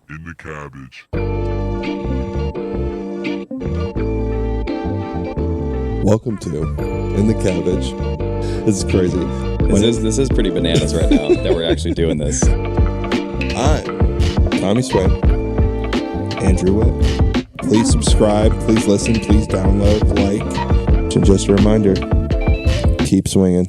in the cabbage. Welcome to In the Cabbage. This is crazy. This is pretty bananas right now that we're actually doing this. I'm Tommy Swain, Andrew Witt. Please subscribe, please listen, please download, like. And just a reminder, keep swinging.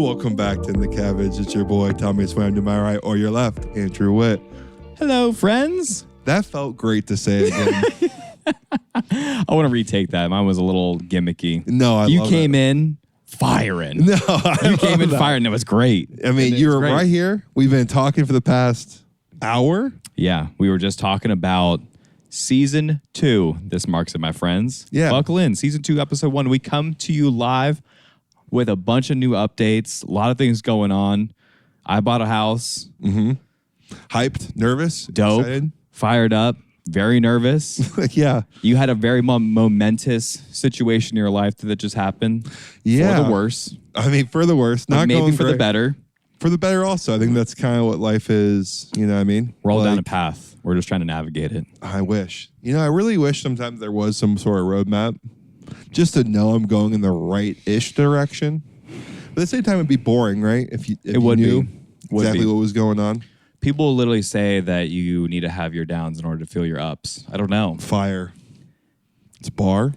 Welcome back to In the Cabbage. It's your boy, Tommy Swain, to my right or your left, Andrew Witt. Hello, friends. That felt great to say again. I want to retake that. Mine was a little gimmicky. No, you came in firing. No, you came in firing. It was great. I mean, you were right here. We've been talking for the past hour. Yeah, we were just talking about season 2. This marks it, my friends. Yeah. Buckle in. Season 2, episode 1. We come to you live with a bunch of new updates, a lot of things going on. I bought a house. Mm-hmm. Hyped, nervous, dope, excited. Fired up, very nervous. Yeah. You had a very momentous situation in your life that just happened. Yeah. For the worse. I mean, for the worse. Not maybe going for great. the better. For the better also. I think that's kind of what life is. You know what I mean? We're all down a path. We're just trying to navigate it. I wish. You know, I really wish sometimes there was some sort of roadmap just to know I'm going in the right-ish direction. But at the same time, it'd be boring, right? If you knew exactly what was going on. People literally say that you need to have your downs in order to feel your ups. I don't know. Fire. It's bar.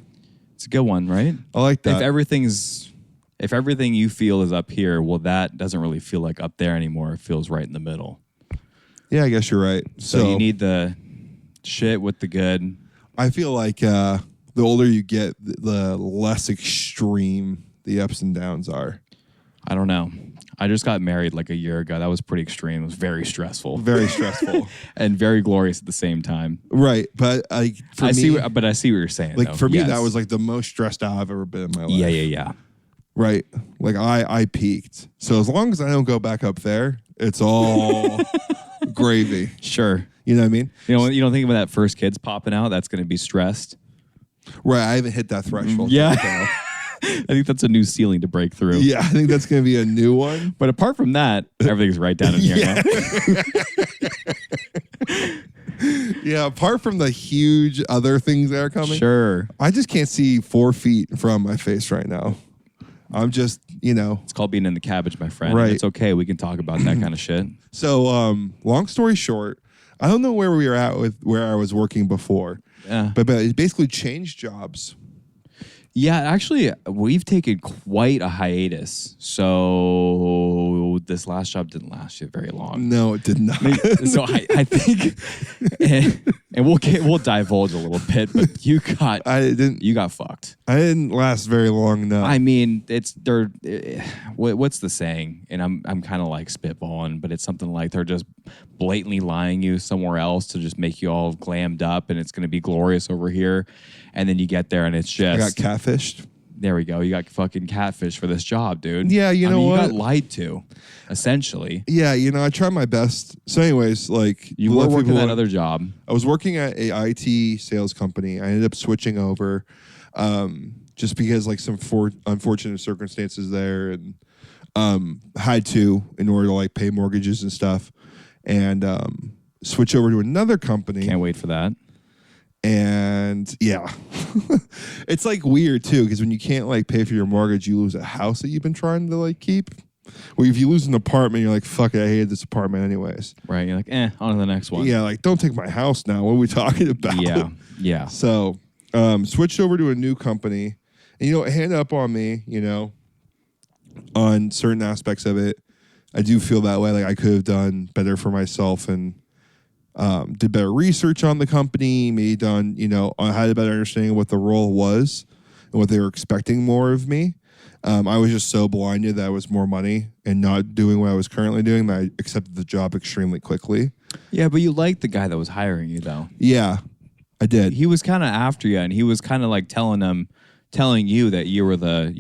It's a good one, right? I like that. If everything you feel is up here, well, that doesn't really feel like up there anymore. It feels right in the middle. Yeah, I guess you're right. So you need the shit with the good. I feel like the older you get, the less extreme the ups and downs are. I don't know. I just got married like a year ago. That was pretty extreme. It was very stressful. Very stressful. And very glorious at the same time. Right. But I see what you're saying. Like, for me, that was like the most stressed out I've ever been in my life. Yeah. Right. Like I peaked. So as long as I don't go back up there, it's all gravy. Sure. You know what I mean? You don't think when that first kid's popping out, that's going to be stressed? Right. I haven't hit that threshold. Yeah. I think that's a new ceiling to break through. Yeah, I think that's going to be a new one. But apart from that, everything's right down in here now. Yeah, apart from the huge other things that are coming. Sure. I just can't see 4 feet from my face right now. I'm just, It's called being in the cabbage, my friend. Right. It's okay. We can talk about that kind of shit. So, long story short, I don't know where we were at with where I was working before. Yeah. But it basically changed jobs. Yeah, actually, we've taken quite a hiatus. So this last job didn't last you very long. No, it did not. So I think, and we'll divulge a little bit, but you got fucked. I didn't last very long. No. I mean, what's the saying? And I'm kind of like spitballing, but it's something like they're just blatantly lying you somewhere else to just make you all glammed up, and it's going to be glorious over here. And then you get there, and it's just... I got catfished. There we go. You got fucking catfish for this job, dude. Yeah, you know what? You got lied to, essentially. Yeah, I tried my best. So anyways, like... You were working that other job. I was working at a IT sales company. I ended up switching over just because like some unfortunate circumstances there, and had to in order to like pay mortgages and stuff, and switch over to another company. Can't wait for that. And yeah, it's like weird too, because when you can't like pay for your mortgage, you lose a house that you've been trying to like keep. Or if you lose an apartment, you're like, fuck it, I hated this apartment anyways. Right. You're like, on to the next one. Yeah, like don't take my house now. What are we talking about? Yeah. So switched over to a new company, and it handed up on me, on certain aspects of it. I do feel that way. Like I could have done better for myself and did better research on the company, maybe done, I had a better understanding of what the role was and what they were expecting more of me. I was just so blinded that it was more money and not doing what I was currently doing that I accepted the job extremely quickly. Yeah, but you liked the guy that was hiring you, though. Yeah, I did. He was kind of after you, and he was kind of like telling you that you were the,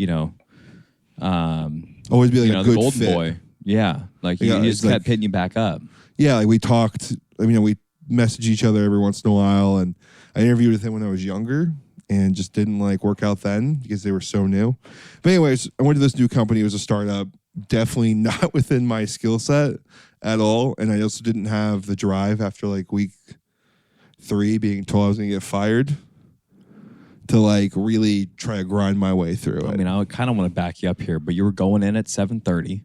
always be like a good the old fit. boy. Yeah, like he just kept hitting you back up. Yeah, like we talked. We message each other every once in a while, and I interviewed with him when I was younger and just didn't like work out then because they were so new. But anyways, I went to this new company. It was a startup, definitely not within my skill set at all. And I also didn't have the drive after like week 3 being told I was going to get fired to like really try to grind my way through it. I mean, I kind of want to back you up here, but you were going in at 7:30,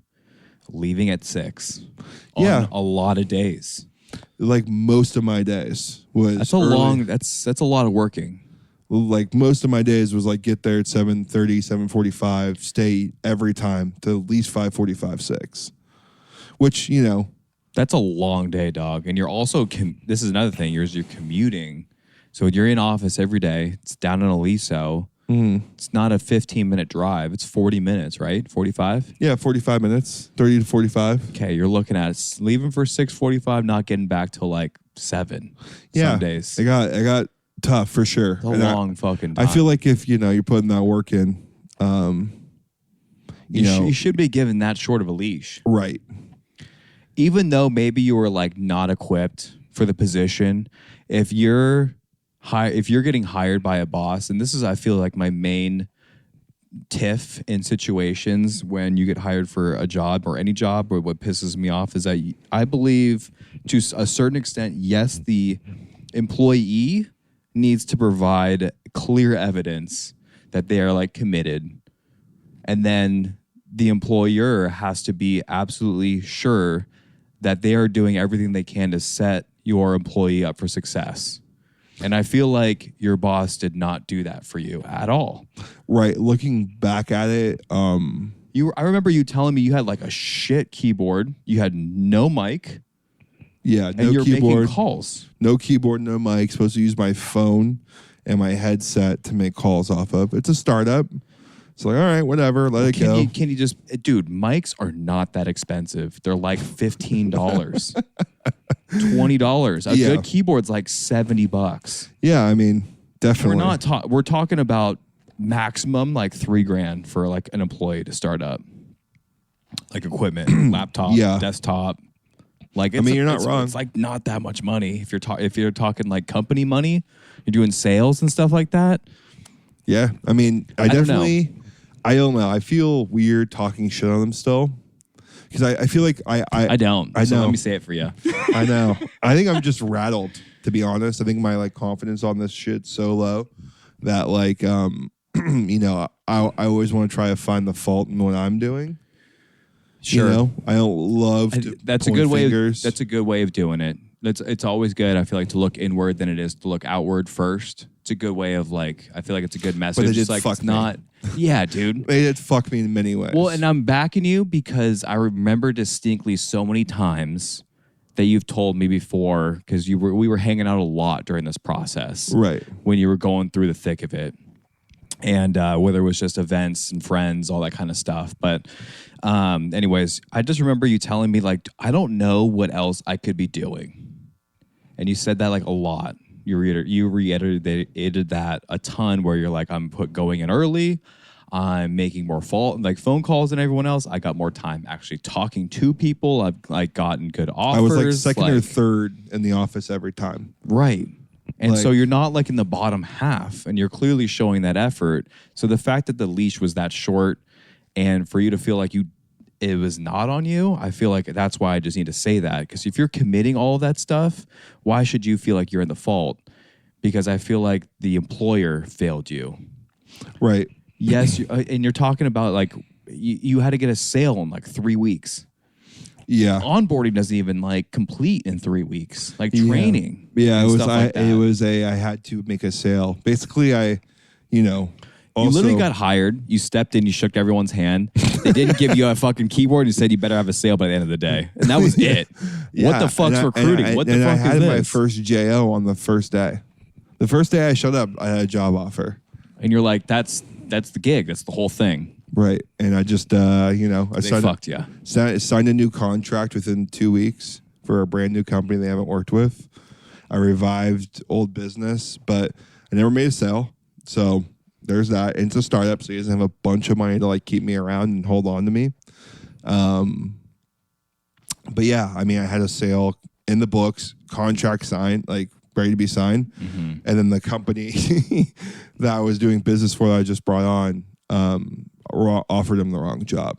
leaving at 6 on a lot of days. Like most of my days was that's a that's a lot of working. Like most of my days was like get there at 7:30, 7:45, stay every time to at least 5:45, 6. Which, you know, that's a long day, dog. And you're also this is another thing, you're commuting. So you're in office every day. It's down in Aliso. It's not a 15-minute drive. It's 40 minutes, right? 45? Yeah, 45 minutes, 30 to 45. Okay, you're looking at leaving for 6:45, not getting back till like 7 some days. I got tough for sure. It's a long fucking time. I feel like if, you know, you're putting that work in, you should be given that short of a leash. Right. Even though maybe you were like not equipped for the position, if you're getting hired by a boss, and this is, I feel like, my main tiff in situations when you get hired for a job or any job, or what pisses me off is that I believe to a certain extent, yes, the employee needs to provide clear evidence that they are like committed. And then the employer has to be absolutely sure that they are doing everything they can to set your employee up for success. And I feel like your boss did not do that for you at all. Right. Looking back at it, I remember you telling me you had like a shit keyboard. You had no mic. Yeah, no and you're keyboard. Making calls. No keyboard, no mic. Supposed to use my phone and my headset to make calls off of. It's a startup. It's like, all right, whatever, let it go. Can you just, dude, mics are not that expensive. They're like $15, $20. A good keyboard's like $70. Yeah, I mean, definitely. We're talking about maximum like $3,000 for like an employee to start up. Like equipment, laptop, desktop. Like, I mean, you're not wrong. It's like not that much money if you're talking like company money. You're doing sales and stuff like that. Yeah, I mean, I don't know. I feel weird talking shit on them still because I feel like I don't. I know. So let me say it for you. I know. I think I'm just rattled, to be honest. I think my like confidence on this shit's so low that like you know, I always want to try to find the fault in what I'm doing. Sure. You know, I don't love to that's point a good fingers. That's a good way of doing it. It's always good, I feel like, to look inward than it is to look outward first. It's a good way of like, I feel like it's a good message. But they did like, fuck it's not. me. Yeah, dude. They did fuck me in many ways. Well, and I'm backing you because I remember distinctly so many times that you've told me before, because we were hanging out a lot during this process. Right. When you were going through the thick of it. And whether it was just events and friends, all that kind of stuff. But anyways, I just remember you telling me, like, I don't know what else I could be doing. And you said that like a lot. You reiterated that a ton, where you're like, I'm going in early. I'm making more phone calls than everyone else. I got more time actually talking to people. I've like gotten good offers. I was like second or third in the office every time. Right. And so you're not like in the bottom half, and you're clearly showing that effort. So the fact that the leash was that short, and for you to feel like it was not on you, I feel like that's why I just need to say that. Because if you're committing all of that stuff, why should you feel like you're in the fault? Because I feel like the employer failed you. Right. Yes, and you're talking about like you had to get a sale in like 3 weeks. Yeah. Onboarding doesn't even like complete in 3 weeks. Like training. Yeah, I had to make a sale. Basically, You literally got hired. You stepped in. You shook everyone's hand. They didn't give you a fucking keyboard. You said you better have a sale by the end of the day, and that was it. Yeah. What the fuck's recruiting? What the fuck I is had this? my first JO on the first day. The first day I showed up, I had a job offer. And you're like, that's the gig. That's the whole thing. Right. And I just, fucked you. Signed a new contract within 2 weeks for a brand new company they haven't worked with. I revived old business, but I never made a sale. So there's that. And it's a startup, so he doesn't have a bunch of money to like keep me around and hold on to me. But yeah, I mean, I had a sale in the books, contract signed, like ready to be signed. And then the company that I was doing business for that I just brought on offered him the wrong job.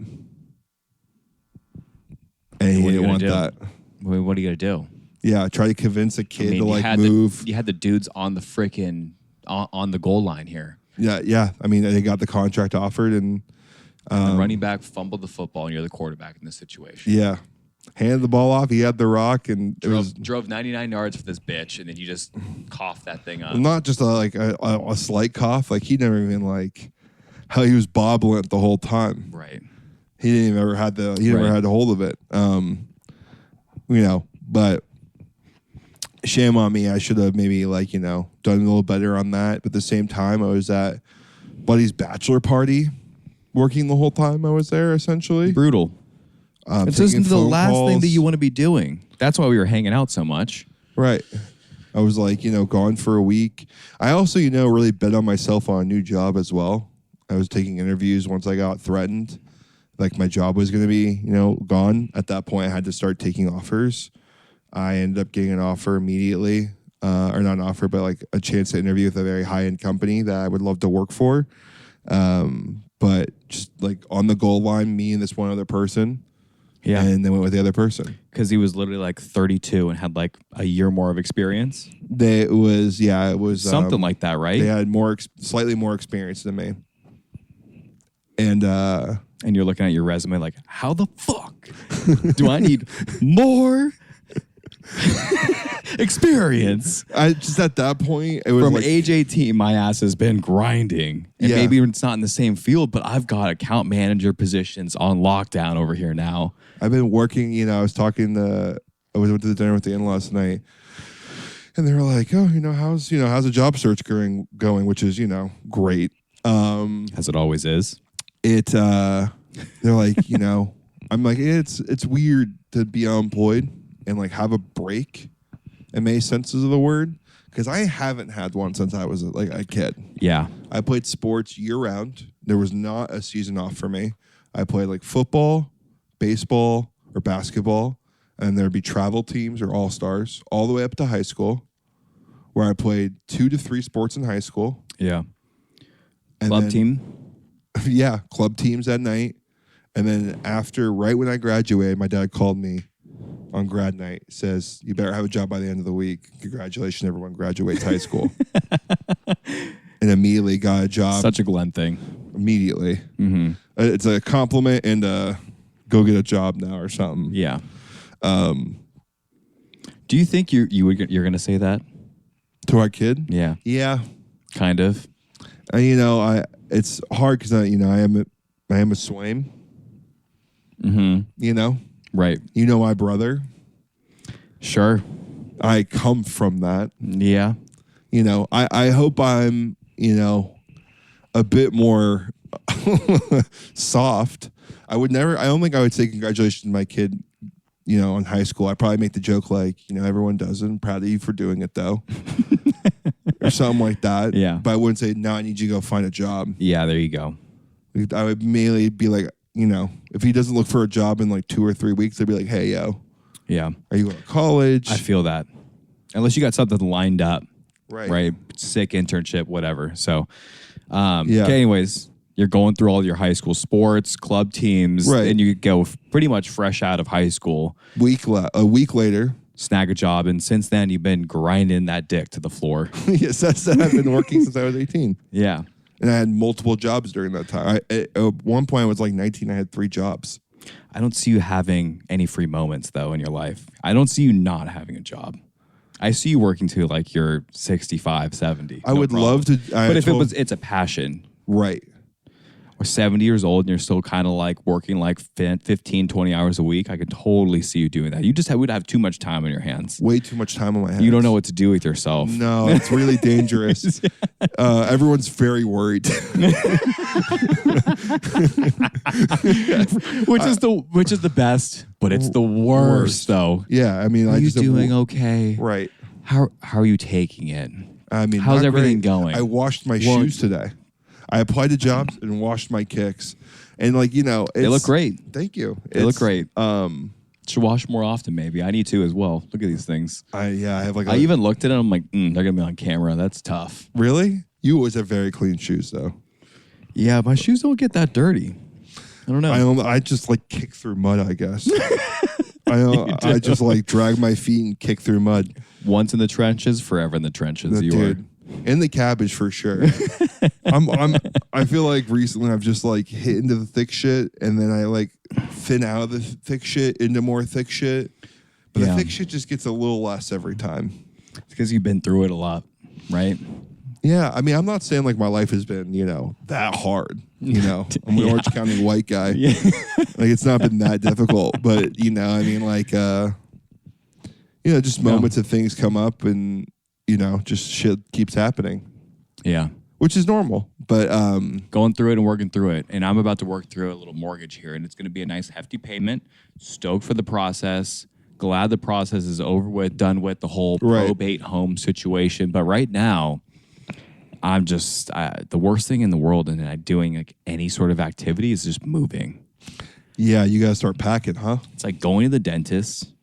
And he didn't want that. What are you going to do? Yeah, try to convince a kid to like move. You had the dudes on the freaking on the goal line here. Yeah. I mean, they got the contract offered, and the running back fumbled the football, and you're the quarterback in this situation. Yeah, handed the ball off. He had the rock, and drove 99 yards for this bitch, and then you just coughed that thing up. Not just a slight cough. Like he never even like how he was bobbling it the whole time. Right. He didn't even ever had never had a hold of it. But shame on me. I should have maybe done a little better on that. But at the same time, I was at buddy's bachelor party, working the whole time I was there. Essentially, brutal. This isn't the last thing that you want to be doing. That's why we were hanging out so much. Right. I was gone for a week. I also really bet on myself on a new job as well. I was taking interviews once I got threatened. Like my job was going to be, gone. At that point, I had to start taking offers. I ended up getting an offer immediately, or not an offer, but a chance to interview with a very high-end company that I would love to work for. But just on the goal line, me and this one other person, and then went with the other person. Because he was literally 32 and had a year more of experience. It was something like that, right? They had slightly more experience than me, and you're looking at your resume how the fuck do I need more experience? I just at that point, it was from age 18, my ass has been grinding, and maybe it's not in the same field, but I've got account manager positions on lockdown over here now. I've been working. I was talking I went to the dinner with the in-laws tonight, and they were like, "Oh, how's the job search going?" Which is great, as it always is. They're like, I'm like, it's weird to be unemployed and have a break in many senses of the word, because I haven't had one since I was a kid. Yeah. I played sports year round. There was not a season off for me. I played football, baseball, or basketball, and there'd be travel teams or all-stars all the way up to high school, where I played 2 to 3 sports in high school. Yeah. And club team? Yeah, club teams at night. And then right when I graduated, my dad called me on grad night, says, "You better have a job by the end of the week. Congratulations, everyone graduates high school." And immediately got a job. Such a Glenn thing. Immediately. Mm-hmm. It's a compliment and go get a job now or something. Yeah. Do you think you're going to say that? To our kid? Yeah. Yeah. Kind of. It's hard because I am a swain. Mm-hmm. Right. My brother. Sure. I come from that. Yeah. I hope I'm, a bit more soft. I don't think I would say congratulations to my kid, in high school. I'd probably make the joke everyone does it. I'm proud of you for doing it though. Or something like that. Yeah. But I wouldn't say, no, I need you to go find a job. Yeah, there you go. I would mainly be like, if he doesn't look for a job in 2 or 3 weeks, I'd be like, "Hey, yo. Yeah. Are you going to college?" I feel that. Unless you got something lined up. Right. Sick internship, whatever. So, Yeah. Okay, anyways, you're going through all your high school sports, club teams, Right. and you go pretty much fresh out of high school. A week later. Snag a job, and since then you've been grinding that dick to the floor. Yes, I've been working since I was 18. Yeah. And I had multiple jobs during that time. At one point, I was 19. I had 3 jobs. I don't see you having any free moments, though, in your life. I don't see you not having a job. I see you working to you're 65, 70. I would love to. But if it's a passion. Right. Or 70 years old and you're still kind of working 15, 20 hours a week, I could totally see you doing that. You just would have too much time on your hands. Way too much time on my hands. You don't know what to do with yourself. No, it's really dangerous. Everyone's very worried. Which is the best, but it's the worst. Though. Yeah, I mean, are you doing okay? Right. How are you taking it? I mean, how's everything going? I washed my shoes today. I applied to jobs and washed my kicks, and they look great. Thank you. They look great. Should wash more often, maybe. I need to as well. Look at these things. I have like. I even looked at it. I'm like, they're gonna be on camera. That's tough. Really? You always have very clean shoes, though. Yeah, my shoes don't get that dirty. I don't know. I just like kick through mud, I guess. I just like drag my feet and kick through mud. Once in the trenches, forever in the trenches. Dude, in the cabbage for sure. I feel like recently I've just like hit into the thick shit, and then I like thin out of the thick shit into more thick shit. But the thick shit just gets a little less every time. It's because you've been through it a lot, right? Yeah, I mean, I'm not saying like my life has been, that hard. I'm an Orange County white guy. Yeah. Like it's not been that difficult, but I mean, like, just moments of things come up, and just shit keeps happening. Yeah, which is normal, but going through it and working through it. And I'm about to work through a little mortgage here, and it's going to be a nice hefty payment. Stoked for the process. Glad the process is over with, done with the whole probate home situation. But right now, I'm just the worst thing in the world, and doing like any sort of activity is just moving. Yeah, you gotta start packing, huh? It's like going to the dentist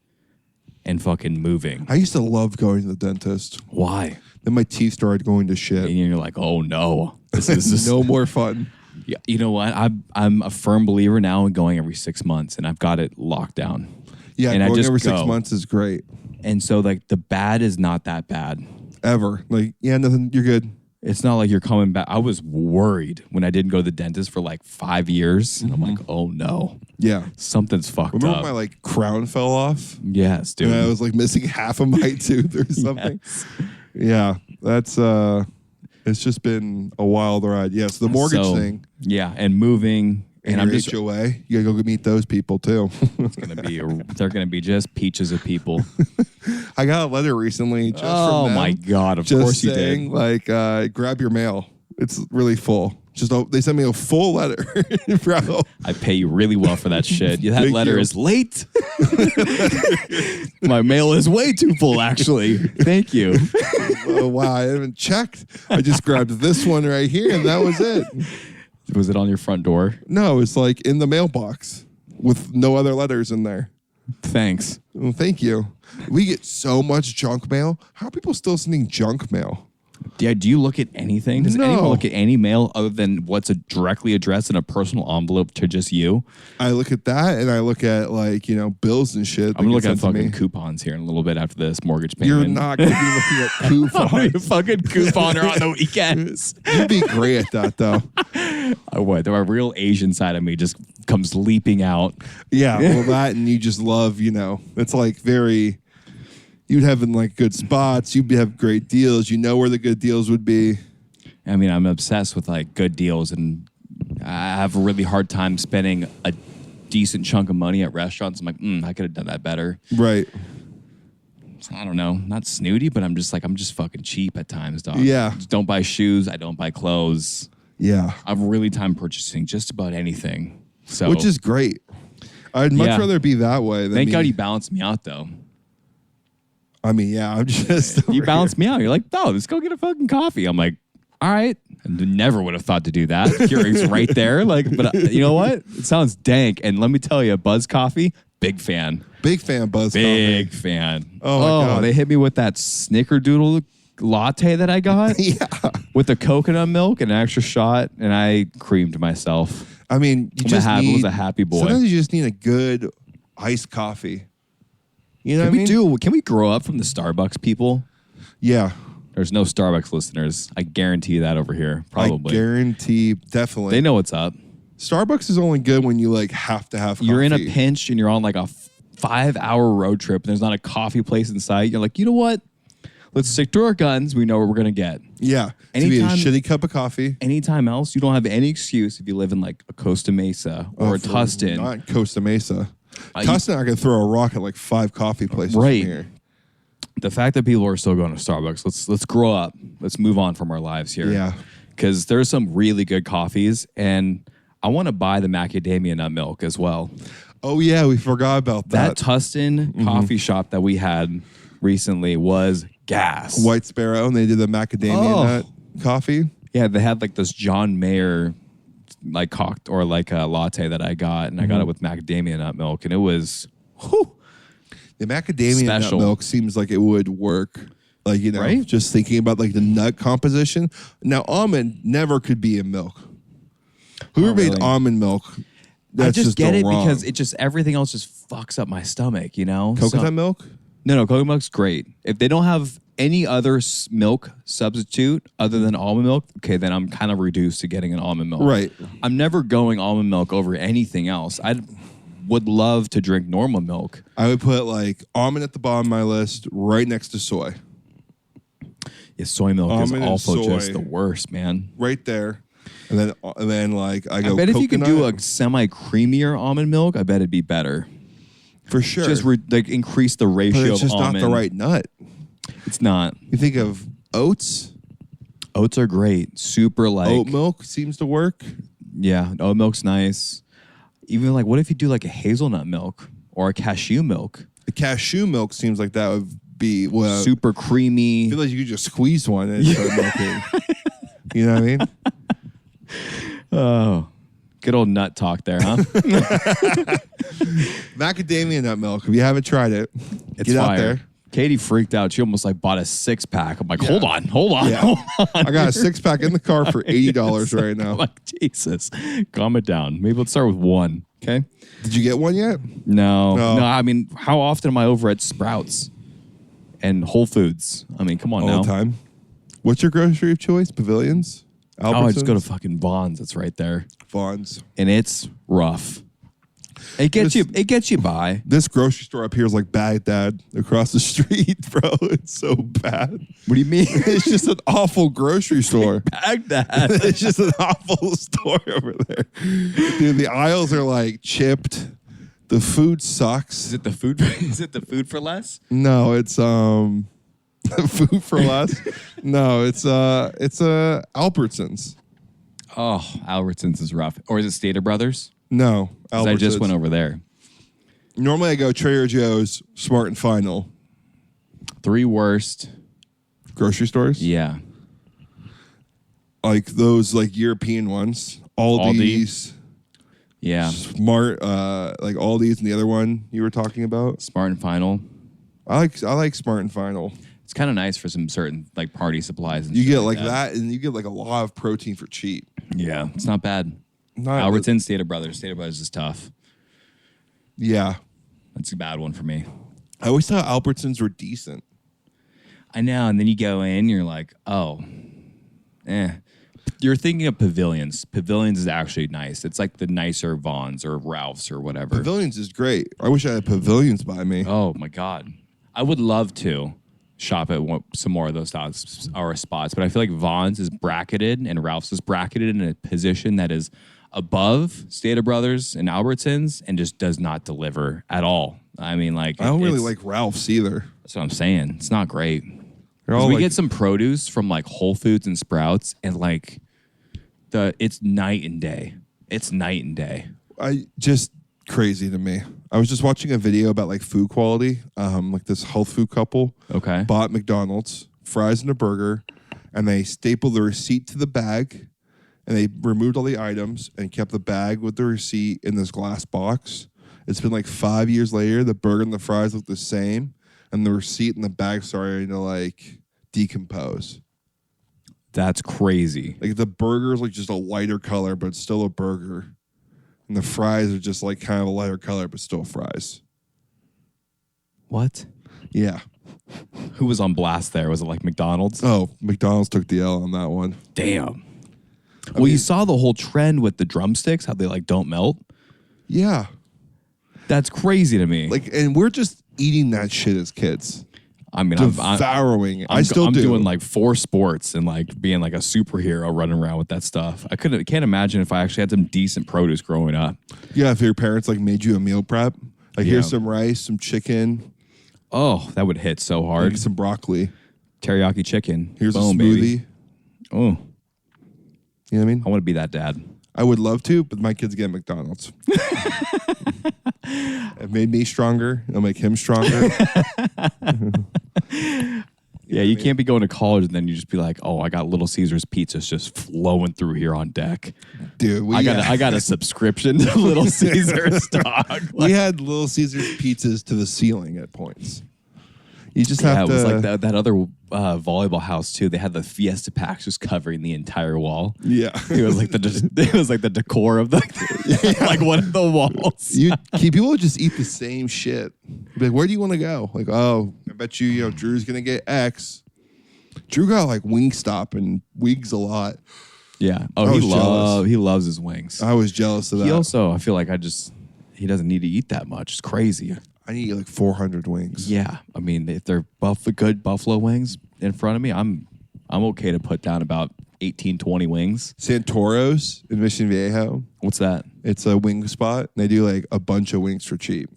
and fucking moving. I used to love going to the dentist. Why? Then my teeth started going to shit, and you're like, oh no, this is just no more fun. Yeah, you know what? I'm a firm believer now in going every 6 months, and I've got it locked down. Yeah, and going every 6 months is great. And so like the bad is not that bad ever. Like nothing. You're good. It's not like you're coming back. I was worried when I didn't go to the dentist for like 5 years. And I'm like, oh no. Yeah. Something's fucked up. Remember my like crown fell off? Yes, dude. And I was like missing half of my tooth or something. Yes. Yeah. That's it's just been a wild ride. Yes, the mortgage thing. Yeah, and moving. And I'm just HOA. You gotta go meet those people too. They're gonna be just peaches of people. I got a letter recently. Just from them, my god! Of course you saying, did. Like, grab your mail. It's really full. They sent me a full letter, bro. I pay you really well for that shit. That letter is late. My mail is way too full, actually. Thank you. Oh wow! I haven't checked. I just grabbed this one right here, and that was it. Was it on your front door? No, it's like in the mailbox with no other letters in there. Thanks. Well, thank you. We get so much junk mail. How are people still sending junk mail? Yeah, do you look at anything? Does anyone look at any mail other than what's directly addressed in a personal envelope to just you? I look at that, and I look at like bills and shit. I'm gonna look at fucking coupons here in a little bit after this mortgage payment. You're not gonna be looking at coupons. Fucking couponer on the weekends. You'd be great at that though. I would. The real Asian side of me just comes leaping out. Yeah, well that, and you just love, it's like very. You'd have in like good spots. You'd have great deals. You know where the good deals would be. I mean, I'm obsessed with like good deals, and I have a really hard time spending a decent chunk of money at restaurants. I'm like, I could have done that better. Right. So, I don't know. Not snooty, but I'm just fucking cheap at times, dog. Yeah. Just don't buy shoes. I don't buy clothes. Yeah. I've really time purchasing just about anything. So, which is great. I'd much rather be that way than Thank God you balanced me out, though. I mean, yeah, I'm just. You balanced me out. You're like, no, let's go get a fucking coffee. I'm like, all right. I never would have thought to do that. Keurig's right there. Like, but you know what? It sounds dank. And let me tell you, Buzz Coffee, big fan. Big fan, Buzz Coffee. Big fan. Oh, my God. They hit me with that snickerdoodle latte that I got. Yeah. With the coconut milk and an extra shot, and I creamed myself. I mean, you was a happy boy. Sometimes you just need a good iced coffee. You know what I mean? Can we grow up from the Starbucks people? Yeah. There's no Starbucks listeners. I guarantee that over here. Probably. I guarantee, definitely. They know what's up. Starbucks is only good when you like have to have coffee. You're in a pinch and you're on like a 5-hour road trip and there's not a coffee place in sight. You're like, you know what? Let's stick to our guns. We know what we're going to get. Yeah. Anytime, it's a shitty cup of coffee. Anytime else, you don't have any excuse if you live in like a Costa Mesa or a Tustin. Not Costa Mesa. Tustin, I could throw a rock at like 5 coffee places from here. The fact that people are still going to Starbucks, let's grow up. Let's move on from our lives here. Yeah. Because there's some really good coffees, and I want to buy the macadamia nut milk as well. Oh, yeah. We forgot about that. That Tustin coffee shop that we had recently was gas. White Sparrow, and they did the macadamia nut coffee. Yeah, they had like this John Mayer like a latte that I got, and I got it with macadamia nut milk, and it was Whew. The macadamia nut Special. milk seems like it would work. Like, you know, Right? just thinking about like the nut composition. Now, almond never could be in milk. Whoever made really. almond milk, that's I just get it wrong. because it just everything else just fucks up my stomach, you know? Coconut milk? No, coconut milk's great. If they don't have any other milk substitute other than almond milk, okay, then I'm kind of reduced to getting an almond milk. Right. I'm never going almond milk over anything else. I would love to drink normal milk. I would put like almond at the bottom of my list, right next to soy. Yeah, soy milk Almond is and also soy. just the worst, man. Right there. And then like I go I bet if you could do coconut. a semi-creamier almond milk, I bet it'd be better. For sure. Just like increase the ratio but it's just of almond. not the right nut. It's not. You think of oats? Oats are great. Super like Oat milk seems to work. Yeah, oat milk's nice. Even like, what if you do like a hazelnut milk or a cashew milk? The cashew milk seems like that would be Super creamy. I feel like you could just squeeze one and start milking. You know what I mean? Oh, good old nut talk there, huh? Macadamia nut milk. If you haven't tried it, It's get fire. out there. Katie freaked out. She almost like bought a 6-pack. I'm like, Yeah. hold on. Yeah. Hold on. I got a 6-pack in the car for $80 right now. I'm like, Jesus, calm it down. Maybe let's start with one. Okay. Did you get one yet? No. No. I mean, how often am I over at Sprouts and Whole Foods? I mean, come on All now. the time. What's your grocery of choice? Pavilions? Oh, I just go to Albertsons? fucking Vaughn's. It's right there, Vaughn's. and it's rough. It gets This- you. It gets you by. This grocery store up here is like Baghdad across the street, bro. It's so bad. What do you mean? It's just an awful grocery store. Baghdad. It's just an awful store over there. Dude, the aisles are like chipped. The food sucks. Is it the food? Is it the food for less? No, it's food for less. No, it's Albertsons. Oh, Albertsons is rough. Or is it Stater Brothers? No, 'Cause Albertsons. I just went over there. Normally I go Trader Joe's, Smart and Final. 3 worst. Grocery stores? Yeah. Like those like European ones. Aldi's. Yeah. Smart, like Aldi's and the other one you were talking about. Smart and Final. I like Smart and Final. It's kind of nice for some certain like party supplies. And You shit get like that, and you get like a lot of protein for cheap. Yeah. It's not bad. Not- Albertsons, Stater Brothers. Stater Brothers is tough. Yeah, That's a bad one for me. I always thought Albertsons were decent. I know. And then you go in, you're like, oh, You're thinking of Pavilions. Pavilions is actually nice. It's like the nicer Vaughn's or Ralph's or whatever. Pavilions is great. I wish I had Pavilions by me. Oh my God. I would love to shop at some more of those spots, but I feel like Vaughn's is bracketed and Ralph's is bracketed in a position that is above Stater Brothers and Albertsons and just does not deliver at all. I mean, like, I don't really it's- like Ralph's either. That's what I'm saying. It's not great. They're 'Cause all we like- get some produce from like Whole Foods and Sprouts, and like it's night and day. It's night and day. I just crazy to me. I was just watching a video about like food quality. Like this health food couple Okay. bought McDonald's fries and a burger, and they stapled the receipt to the bag, and they removed all the items and kept the bag with the receipt in this glass box. It's been like 5 years later. The burger and the fries look the same, and the receipt and the bag starting to like decompose. That's crazy. Like the burger is like just a lighter color, but it's still a burger. And the fries are just like kind of a lighter color, but still fries. What? Yeah. Who was on blast there? Was it like McDonald's? Oh, McDonald's took the L on that one. Damn. Well, you saw the whole trend with the drumsticks, how they like don't melt. Yeah. That's crazy to me. Like, and we're just eating that shit as kids. I mean, Devouring it. I still I'm do. doing like 4 sports and like being like a superhero running around with that stuff. Can't imagine if I actually had some decent produce growing up. Yeah, if your parents like made you a meal prep, like Yeah. here's some rice, some chicken, Oh, that would hit so hard. like some broccoli. Teriyaki chicken. Here's a Boom, smoothie. baby. Oh, You know what I mean? I want to be that dad. I would love to, but my kids get McDonald's. It made me stronger. It'll make him stronger. Yeah, you can't be going to college and then you just be like, oh, I got Little Caesars pizzas just flowing through here on deck. Dude, I got a subscription to Little Caesars, dog. We had Little Caesars pizzas to the ceiling at points. You just have to. It was like that other volleyball house too. They had the Fiesta packs just covering the entire wall. Yeah, it was like the decor of like one of the walls. People would just eat the same shit. Be like, where do you want to go? Like, oh, I bet you Drew's gonna get X. Drew got like Wingstop and Wigs a lot. Yeah. Oh, he loves his wings. I was jealous of that. He also, I feel like he doesn't need to eat that much. It's crazy. I need like 400 wings. Yeah, I mean, if they're good buffalo wings in front of me, I'm okay to put down about 18, 20 wings. Santoro's in Mission Viejo. What's that? It's a wing spot. They do like a bunch of wings for cheap.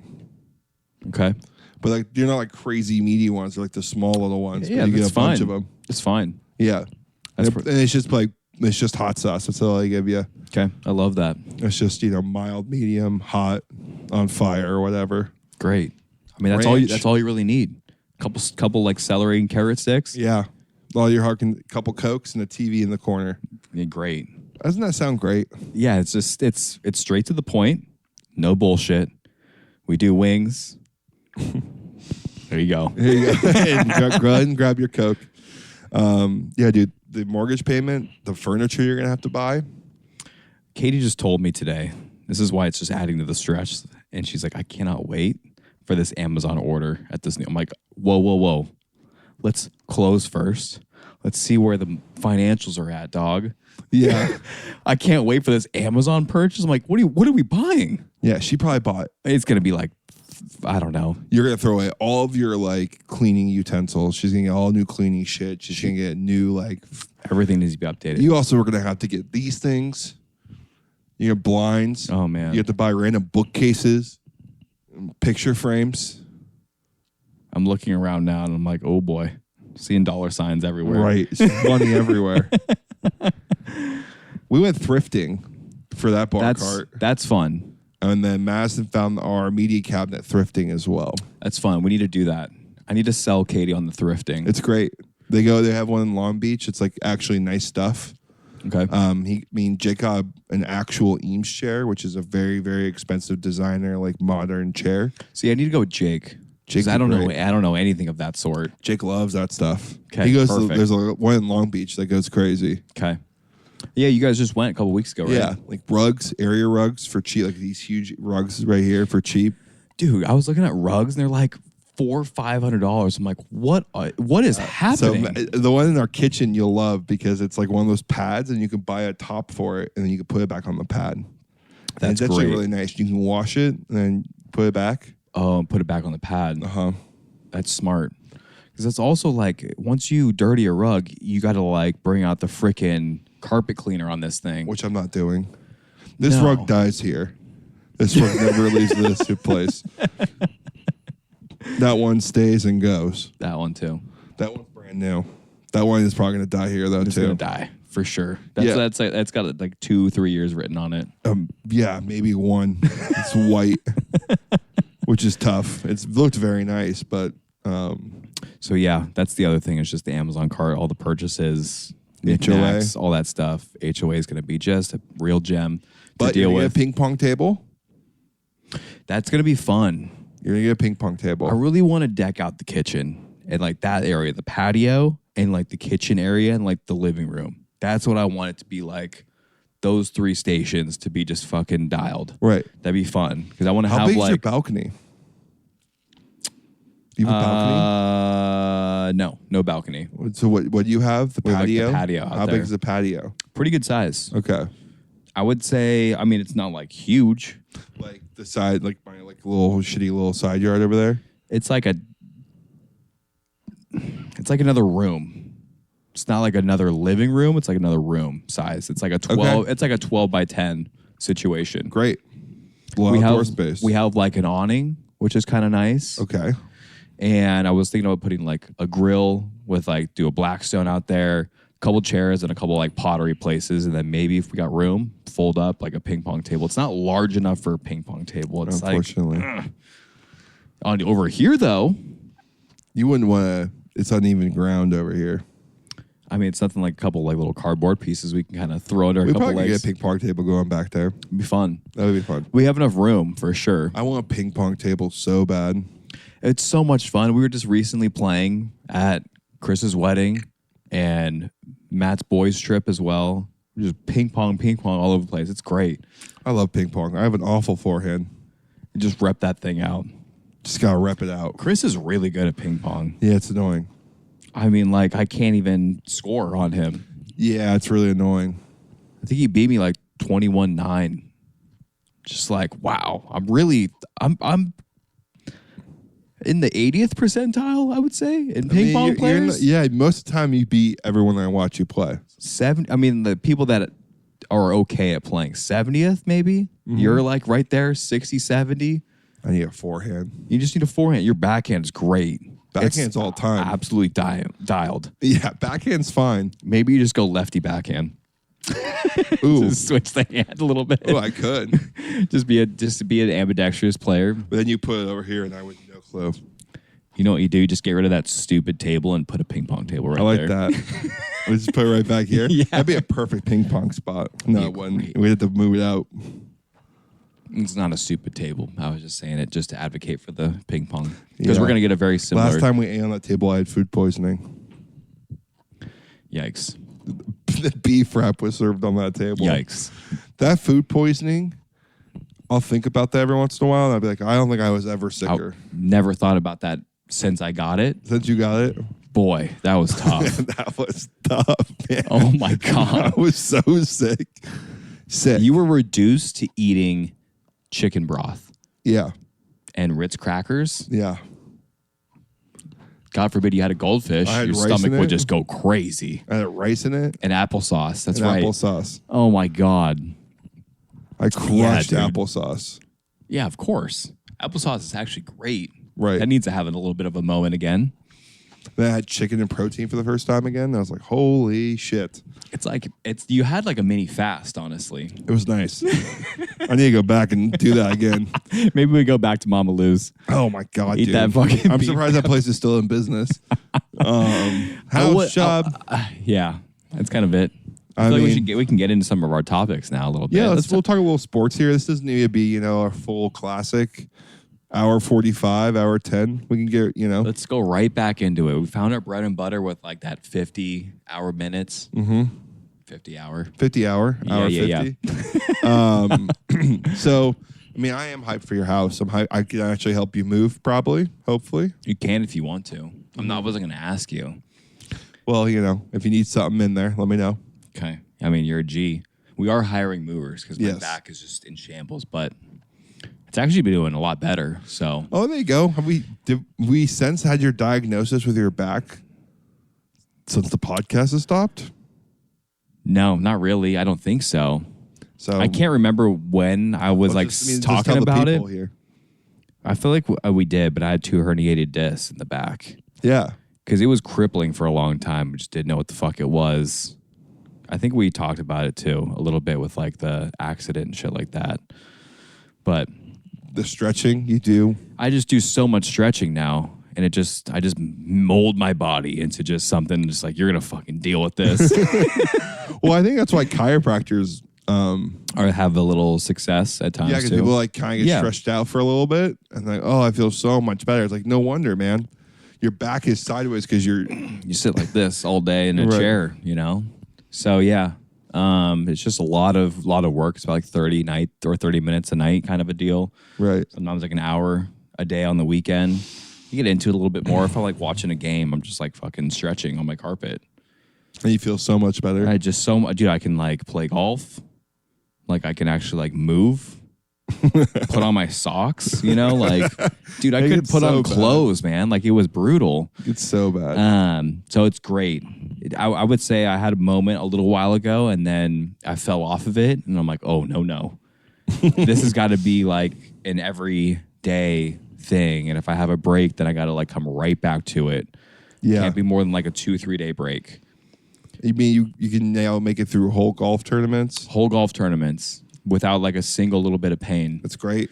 Okay. But like they're not like crazy meaty ones. They're like the small little ones. Yeah, you that's get a bunch of them. It's fine. Yeah. And it's just hot sauce. That's all I give you. Okay, I love that. It's just mild, medium, hot, on fire or whatever. Great. I mean, that's all you really need. Couple like celery and carrot sticks. Yeah. All your couple Cokes and a TV in the corner. Yeah, great. Doesn't that sound great? Yeah, it's just it's straight to the point. No bullshit. We do wings. There you go. There you go. Go ahead and grab your Coke. Yeah, dude. The mortgage payment, the furniture you're gonna have to buy. Katie just told me today. This is why it's just adding to the stress. And she's like, I cannot wait for this Amazon order at this new. I'm like, whoa. Let's close first. Let's see where the financials are at, dog. Yeah. I can't wait for this Amazon purchase. I'm like, what are we buying? Yeah, she probably bought. It's gonna be like, I don't know. You're gonna throw away all of your like cleaning utensils. She's gonna get all new cleaning shit. She's gonna get new like everything needs to be updated. You also are gonna have to get these things. You get blinds. Oh man. You have to buy random bookcases, picture frames. I'm looking around now and I'm like, oh boy, seeing dollar signs everywhere. Right, it's money everywhere. We went thrifting for that bar cart. That's fun. And then Madison found our media cabinet thrifting as well. That's fun. We need to do that. I need to sell Katie on the thrifting. It's great. They have one in Long Beach. It's like actually nice stuff. Okay. Jake got an actual Eames chair, which is a very, very expensive designer, like modern chair. See, I need to go with Jake. Because I don't know anything of that sort. Jake loves that stuff. Okay. He goes. Perfect. There's one in Long Beach that goes crazy. Okay. Yeah, you guys just went a couple weeks ago, right? Yeah, like rugs, area rugs for cheap, like these huge rugs right here for cheap. Dude, I was looking at rugs and they're like $400-500. I'm like, what is happening? So the one in our kitchen you'll love because it's like one of those pads and you can buy a top for it and then you can put it back on the pad. That's actually really nice. You can wash it and then put it back. Oh, and put it back on the pad. Uh-huh. That's smart. Because that's also like, once you dirty a rug, you got to like bring out the frickin' carpet cleaner on this thing. Which I'm not doing. This rug dies here. This rug never leaves this place. That one stays and goes. That one too. That one's brand new. That one is probably going to die here though it's too. It's going to die for sure. That's got like 2-3 years written on it. Yeah, maybe one. It's white, which is tough. It's looked very nice, but so yeah, that's the other thing. It's just the Amazon cart, all the purchases, HOA, all that stuff. HOA is going to be just a real gem to deal with. A ping pong table. That's going to be fun. You're going to get a ping pong table. I really want to deck out the kitchen and like that area, the patio and like the kitchen area and like the living room. That's what I want it to be like. Those 3 stations to be just fucking dialed. Right. That'd be fun because I want to have How big like is your balcony? Do you have a balcony? No balcony. So what do you have? The patio? Like the patio out How there. big is the patio? Pretty good size. Okay. I would say, I mean, it's not like huge. Like the side, like my like little shitty little side yard over there? It's like another room. It's not like another living room. It's like another room size. It's like a 12. Okay. It's like a 12 by 10 situation. Great. A lot of door space. We have like an awning, which is kind of nice. Okay. And I was thinking about putting like a grill with like do a Blackstone out there, a couple chairs and a couple like pottery places, and then maybe if we got room, fold up like a ping pong table. It's not large enough for a ping pong table. It's unfortunately. Over here though, you wouldn't want to It's uneven ground over here. I mean, it's nothing like a couple like little cardboard pieces we can kind of throw under a We couple probably could legs. get a ping pong table going back there. It'd be fun. That would be fun. We have enough room for sure. I want a ping pong table so bad. It's so much fun. We were just recently playing at Chris's wedding and Matt's boys' trip as well. Just ping pong all over the place. It's great. I love ping pong. I have an awful forehand. You just rep that thing out. Just gotta rep it out. Chris is really good at ping pong. Yeah, it's annoying. I mean, like, I can't even score on him. Yeah, it's really annoying. I think he beat me like 21-9. Just like, wow. I'm in the 80th percentile, I would say, in ping pong players. Yeah, most of the time you beat everyone I watch you play. The people that are okay at playing 70th, maybe. Mm-hmm. You're like right there, 60, 70. I need a forehand. You just need a forehand. Your backhand is great. Backhand's all time. Absolutely dialed. Yeah, backhand's fine. Maybe you just go lefty backhand. Ooh, Just switch the hand a little bit. oh, I could. just be an ambidextrous player. But then you put it over here, and I would no clue. You know what you do? You just get rid of that stupid table and put a ping pong table right I like there. that. We just put it right back here. Yeah. That'd be a perfect ping pong spot. No, it wouldn't. We'd have to move it out. It's not a stupid table. I was just saying it just to advocate for the ping pong because Yeah. we're gonna get a very similar. Last time we ate on that table, I had food poisoning. Yikes! The beef wrap was served on that table. Yikes! That food poisoning, I'll think about that every once in a while, and I'll be like, I don't think I was ever sicker. Never thought about that since I got it. Since you got it? Boy, that was tough. That was tough, man. Oh my god! I was so sick. Sick. You were reduced to eating chicken broth Yeah. and Ritz crackers. Yeah. God forbid you had a goldfish. I had Your rice stomach in would it. just go crazy. I had rice in it. And applesauce. That's and right. Applesauce. Oh my god. I crushed dude. applesauce. Yeah, of course. Applesauce is actually great. Right. That needs to have a little bit of a moment again. Then I had chicken and protein for the first time again. And I was like, holy shit. It's like you had like a mini fast, honestly. It was nice. I need to go back and do that again. Maybe we go back to Mama Lou's. Oh my God, Eat dude. that fucking I'm beef surprised that place is still in business. House job. Yeah, that's kind of it. I feel like mean- we can get into some of our topics now a little bit. Yeah, we'll talk a little sports here. This doesn't need to be, a full classic. Hour 45, hour 10. We can get, Let's go right back into it. We found our bread and butter with like that 50-hour minutes. Mm-hmm. 50 hour. 50 hour, hour Yeah. 50. So, I mean, I am hyped for your house. I can actually help you move, probably, hopefully. You can if you want to. I wasn't going to ask you. Well, if you need something in there, let me know. Okay. I mean, you're a G. We are hiring movers because my Yes. back is just in shambles, but it's actually been doing a lot better. So Oh, there you go. Did we since had your diagnosis with your back since the podcast has stopped? no, not really. I don't think so. So I can't remember when I was just talking tell the about it. people here. I feel like we did, but I had 2 herniated discs in the back Yeah. because it was crippling for a long time. We just didn't know what the fuck it was. I think we talked about it too a little bit with like the accident and shit like that. But The stretching you do. I just do so much stretching now, and I just mold my body into just something just like, you're gonna fucking deal with this. Well, I think that's why chiropractors Or have a little success at times yeah, because too. people like kind of get Yeah. stretched out for a little bit and like, oh, I feel so much better. It's like, no wonder, man. Your back is sideways because you're You sit like this all day in a Right. chair, So yeah, it's just a lot of work. It's about like 30 minutes a night kind of a deal. right. Sometimes like an hour a day on the weekend. You get into it a little bit more. If I like watching a game, I'm just like fucking stretching on my carpet. And you feel so much better. I just dude, I can like play golf. Like I can actually like move, put on my socks, like, dude, I It could gets put so on bad. clothes, man. Like it was brutal. It's so bad. So it's great. I would say I had a moment a little while ago and then I fell off of it and I'm like, oh, no. This has got to be like an everyday thing. And if I have a break, then I got to like come right back to it. Yeah. Can't be more than like a 2-3 day break. You mean you can now make it through whole golf tournaments? Whole golf tournaments without like a single little bit of pain. That's great.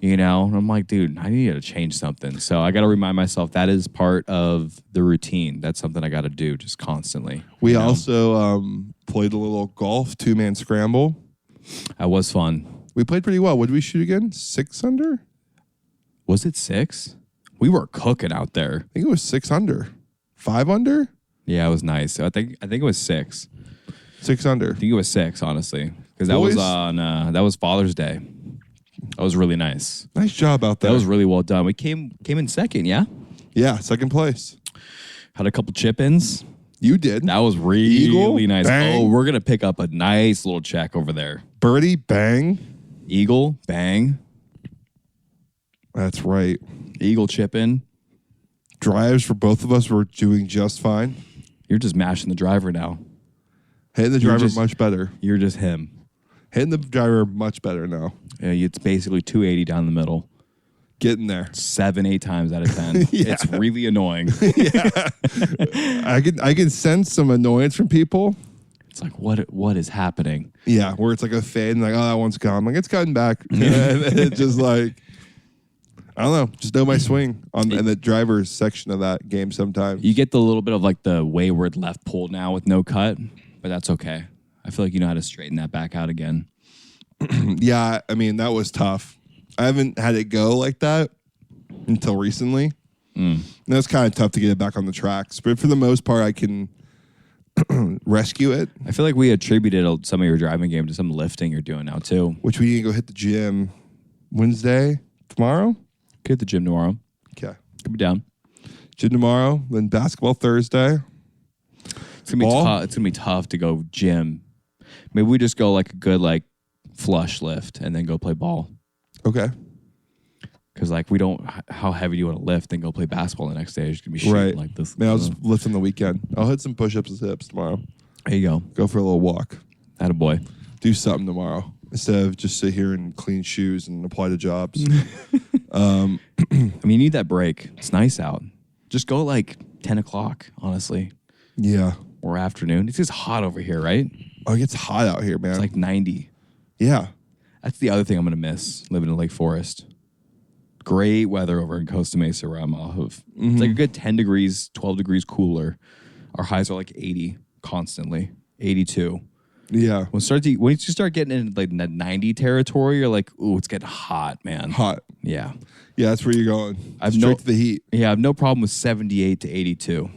You know, and I'm like, dude, I need to change something. So I got to remind myself that is part of the routine. That's something I got to do just constantly. We also played a little golf 2-man scramble. That was fun. We played pretty well. What did we shoot again? 6 under? Was it 6? We were cooking out there. I think it was 6 under. 5 under? Yeah, it was nice. I think it was 6. 6 under. I think it was 6, honestly, because that was on that was Father's Day. That was really nice. Nice job out there. That was really well done. We came in second, yeah? Yeah, second place. Had a couple chip-ins. You did. That was really Eagle, nice. bang. Oh, we're going to pick up a nice little check over there. Birdie, bang. Eagle, bang. That's right. Eagle chip-in. Drives for both of us were doing just fine. You're just mashing the driver now. Hitting the driver much better. You're just him. Hitting the driver much better now. Yeah, it's basically 280 down the middle. Getting there. 7-8 times out of 10. Yeah. It's really annoying. I can sense some annoyance from people. It's like, what is happening? Yeah, where it's like a fade and like, oh, that one's gone. I'm like, it's cutting back. And it's just like, I don't know. Just know my swing in the driver's section of that game sometimes. You get the little bit of like the wayward left pull now with no cut, but that's okay. I feel like you know how to straighten that back out again. Yeah, I mean, that was tough. I haven't had it go like that until recently. And it's kind of tough to get it back on the tracks. But for the most part, I can rescue it. I feel like we attributed some of your driving game to some lifting you're doing now too. Which we need to go hit the gym Wednesday, tomorrow. Could hit the gym tomorrow. Okay. Could be down. Gym tomorrow, then basketball Thursday. It's gonna be tough to go gym. Maybe we just go like a good like flush lift and then go play ball. Okay. Because like we don't, how heavy do you want to lift and go play basketball the next day? You're just gonna be shooting like this. Man, I'll just lift on the weekend. I'll hit some push-ups and sit-ups tomorrow. There you go. Go for a little walk. Attaboy. Do something tomorrow instead of just sit here and clean shoes and apply to jobs. I mean, you need that break. It's nice out. Just go at like 10 o'clock, honestly. Yeah. Or afternoon. It's just hot over here, right? Oh, it gets hot out here, man. It's like 90. Yeah. That's the other thing I'm going to miss living in Lake Forest. Great weather over in Costa Mesa where I'm off of. It's like a good 10 degrees, 12 degrees cooler. Our highs are like 80 constantly, 82. Yeah. Once you start getting in like the 90 territory, you're like, ooh, it's getting hot, man. Hot. Yeah. Yeah, that's where you're going. Straight to the heat. Yeah, I have no problem with 78 to 82.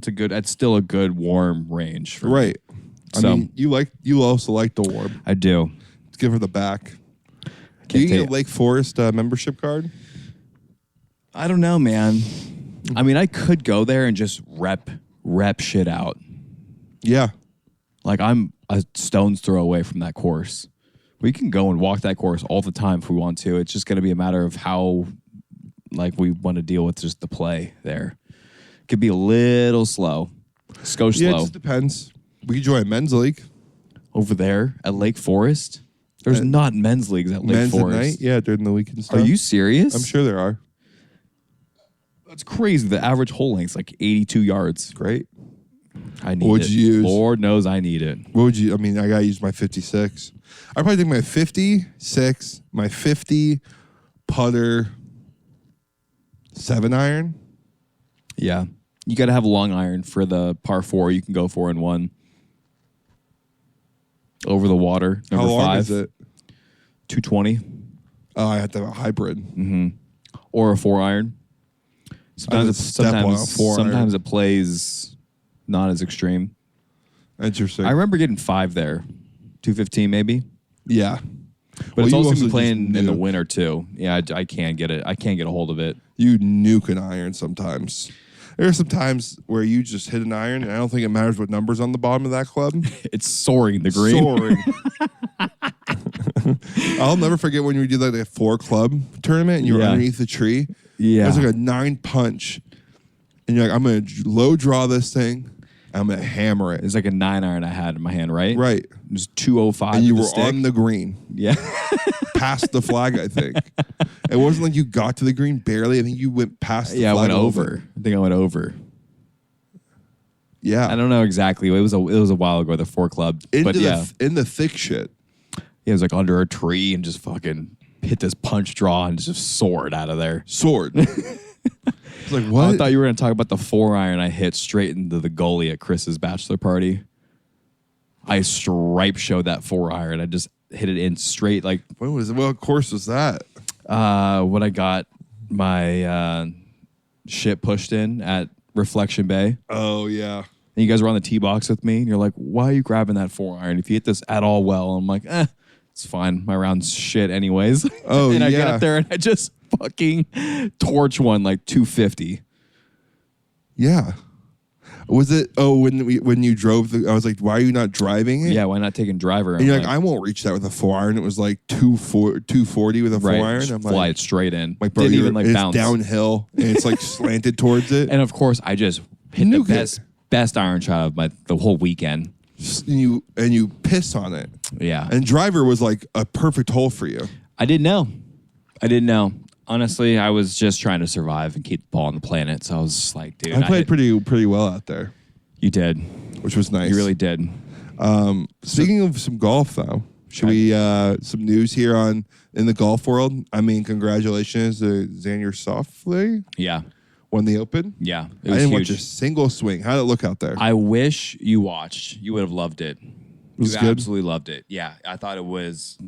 That's still a good warm range for Right. me. I mean, you also like the warm. I do. It's good for the back. Can you get a Lake Forest membership card? I don't know, man. I mean, I could go there and just rep shit out. Yeah. Like I'm a stone's throw away from that course. We can go and walk that course all the time if we want to. It's just going to be a matter of how like we want to deal with just the play there. It could be a little slow. Just go slow. Yeah, it just depends. We could join a men's league. Over there at Lake Forest? There's not men's leagues at Lake Men's Forest. at night? Yeah, during the weekend stuff. Are you serious? I'm sure there are. That's crazy. The average hole length's like 82 yards. Great. I need What would it. you use? Lord knows I need it. What would you, I mean, I got to use my 56. I'd probably take my 56, my 50 putter 7-iron. Yeah. You got to have a long iron for the par 4. You can go 4-1. Over the water. Number How long 5. is it? 220. Oh, I have to have a hybrid. Or a 4-iron. Sometimes it plays not as extreme. Interesting. I remember getting 5 there. 215 maybe. Yeah. But it's you also also been playing just in the nuke. winter too. Yeah, I can't get it. I can't get a hold of it. You nuke an iron sometimes. There are some times where you just hit an iron, and I don't think it matters what number's on the bottom of that club. It's soaring the green. Soaring. I'll never forget when we did like a 4-club tournament, and you were underneath the tree. Yeah. It was like a 9 punch, and you're like, I'm going to low draw this thing. I'm going to hammer it. It's like a 9-iron I had in my hand, right? Right. It was 205. And you with were the stick. on the green. Yeah. Past the flag, I think. It wasn't like you got to the green barely. I think you went past the flag. I went over. I think I went over. Yeah. I don't know exactly. It was a while ago, the 4 club. In but yeah. in the thick shit. It was like under a tree and just fucking hit this punch draw and just soared out of there. Sword. It's like, what? I thought you were going to talk about the 4-iron I hit straight into the goalie at Chris's bachelor party. I stripe showed that 4-iron. I just hit it in straight. Like, When was it? What course was that? when I got my shit pushed in at Reflection Bay. Oh, yeah. And you guys were on the tee box with me. And you're like, why are you grabbing that 4-iron? If you hit this at all well. I'm like, it's fine. My round's shit anyways. Oh, and I get yeah. up there and I just fucking torch one like 250. Yeah. Was it? Oh, when you drove I was like, why are you not driving it? Yeah, why not taking driver? And you're like, I won't reach that with a 4-iron. It was like 240 with a 4-iron. Just I'm fly like, it straight in. Like, bro, Didn't even like it's bounce. downhill and it's like slanted towards it. And of course, I just hit the best iron shot of the whole weekend. And you piss on it. Yeah. And driver was like a perfect hole for you. I didn't know. Honestly, I was just trying to survive and keep the ball on the planet. So I was just like, dude. I played pretty well out there. You did. Which was nice. You really did. Speaking of some golf, though, should we some news here in the golf world? I mean, congratulations to Xander Schauffele. Yeah. Won the Open. Yeah. It I was didn't huge. watch a single swing. How did it look out there? I wish you watched. You would have loved it. Was You it good? absolutely loved it. Yeah. I thought it was.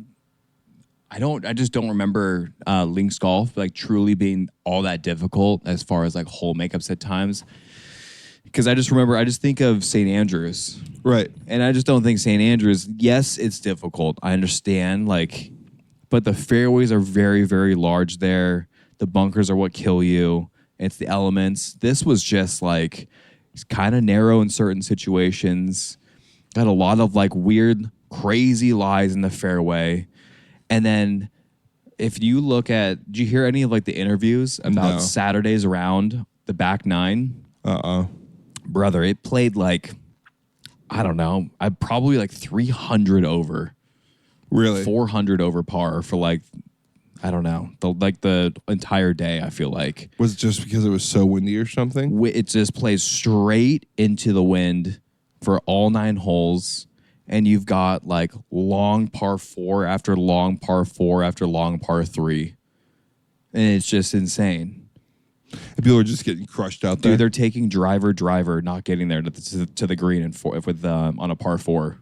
I just don't remember links golf like truly being all that difficult as far as like hole makeups at times. Because I just think of St. Andrews. Right. And I just don't think St. Andrews, yes, it's difficult. I understand, but the fairways are very, very large there. The bunkers are what kill you. It's the elements. This was just it's kind of narrow in certain situations. Got a lot of weird, crazy lies in the fairway. And then if you look at, did you hear any of the interviews about No. Saturday's round, the back nine? Brother, it played I don't know, I probably 300 over. Really? 400 over par for I don't know, the entire day, I feel like. Was it just because it was so windy or something? It just plays straight into the wind for all 9 holes. And you've got long par 4 after long par 4 after long par 3. And it's just insane. And people are just getting crushed out there. Dude, they're taking driver, not getting there to the green on a par 4.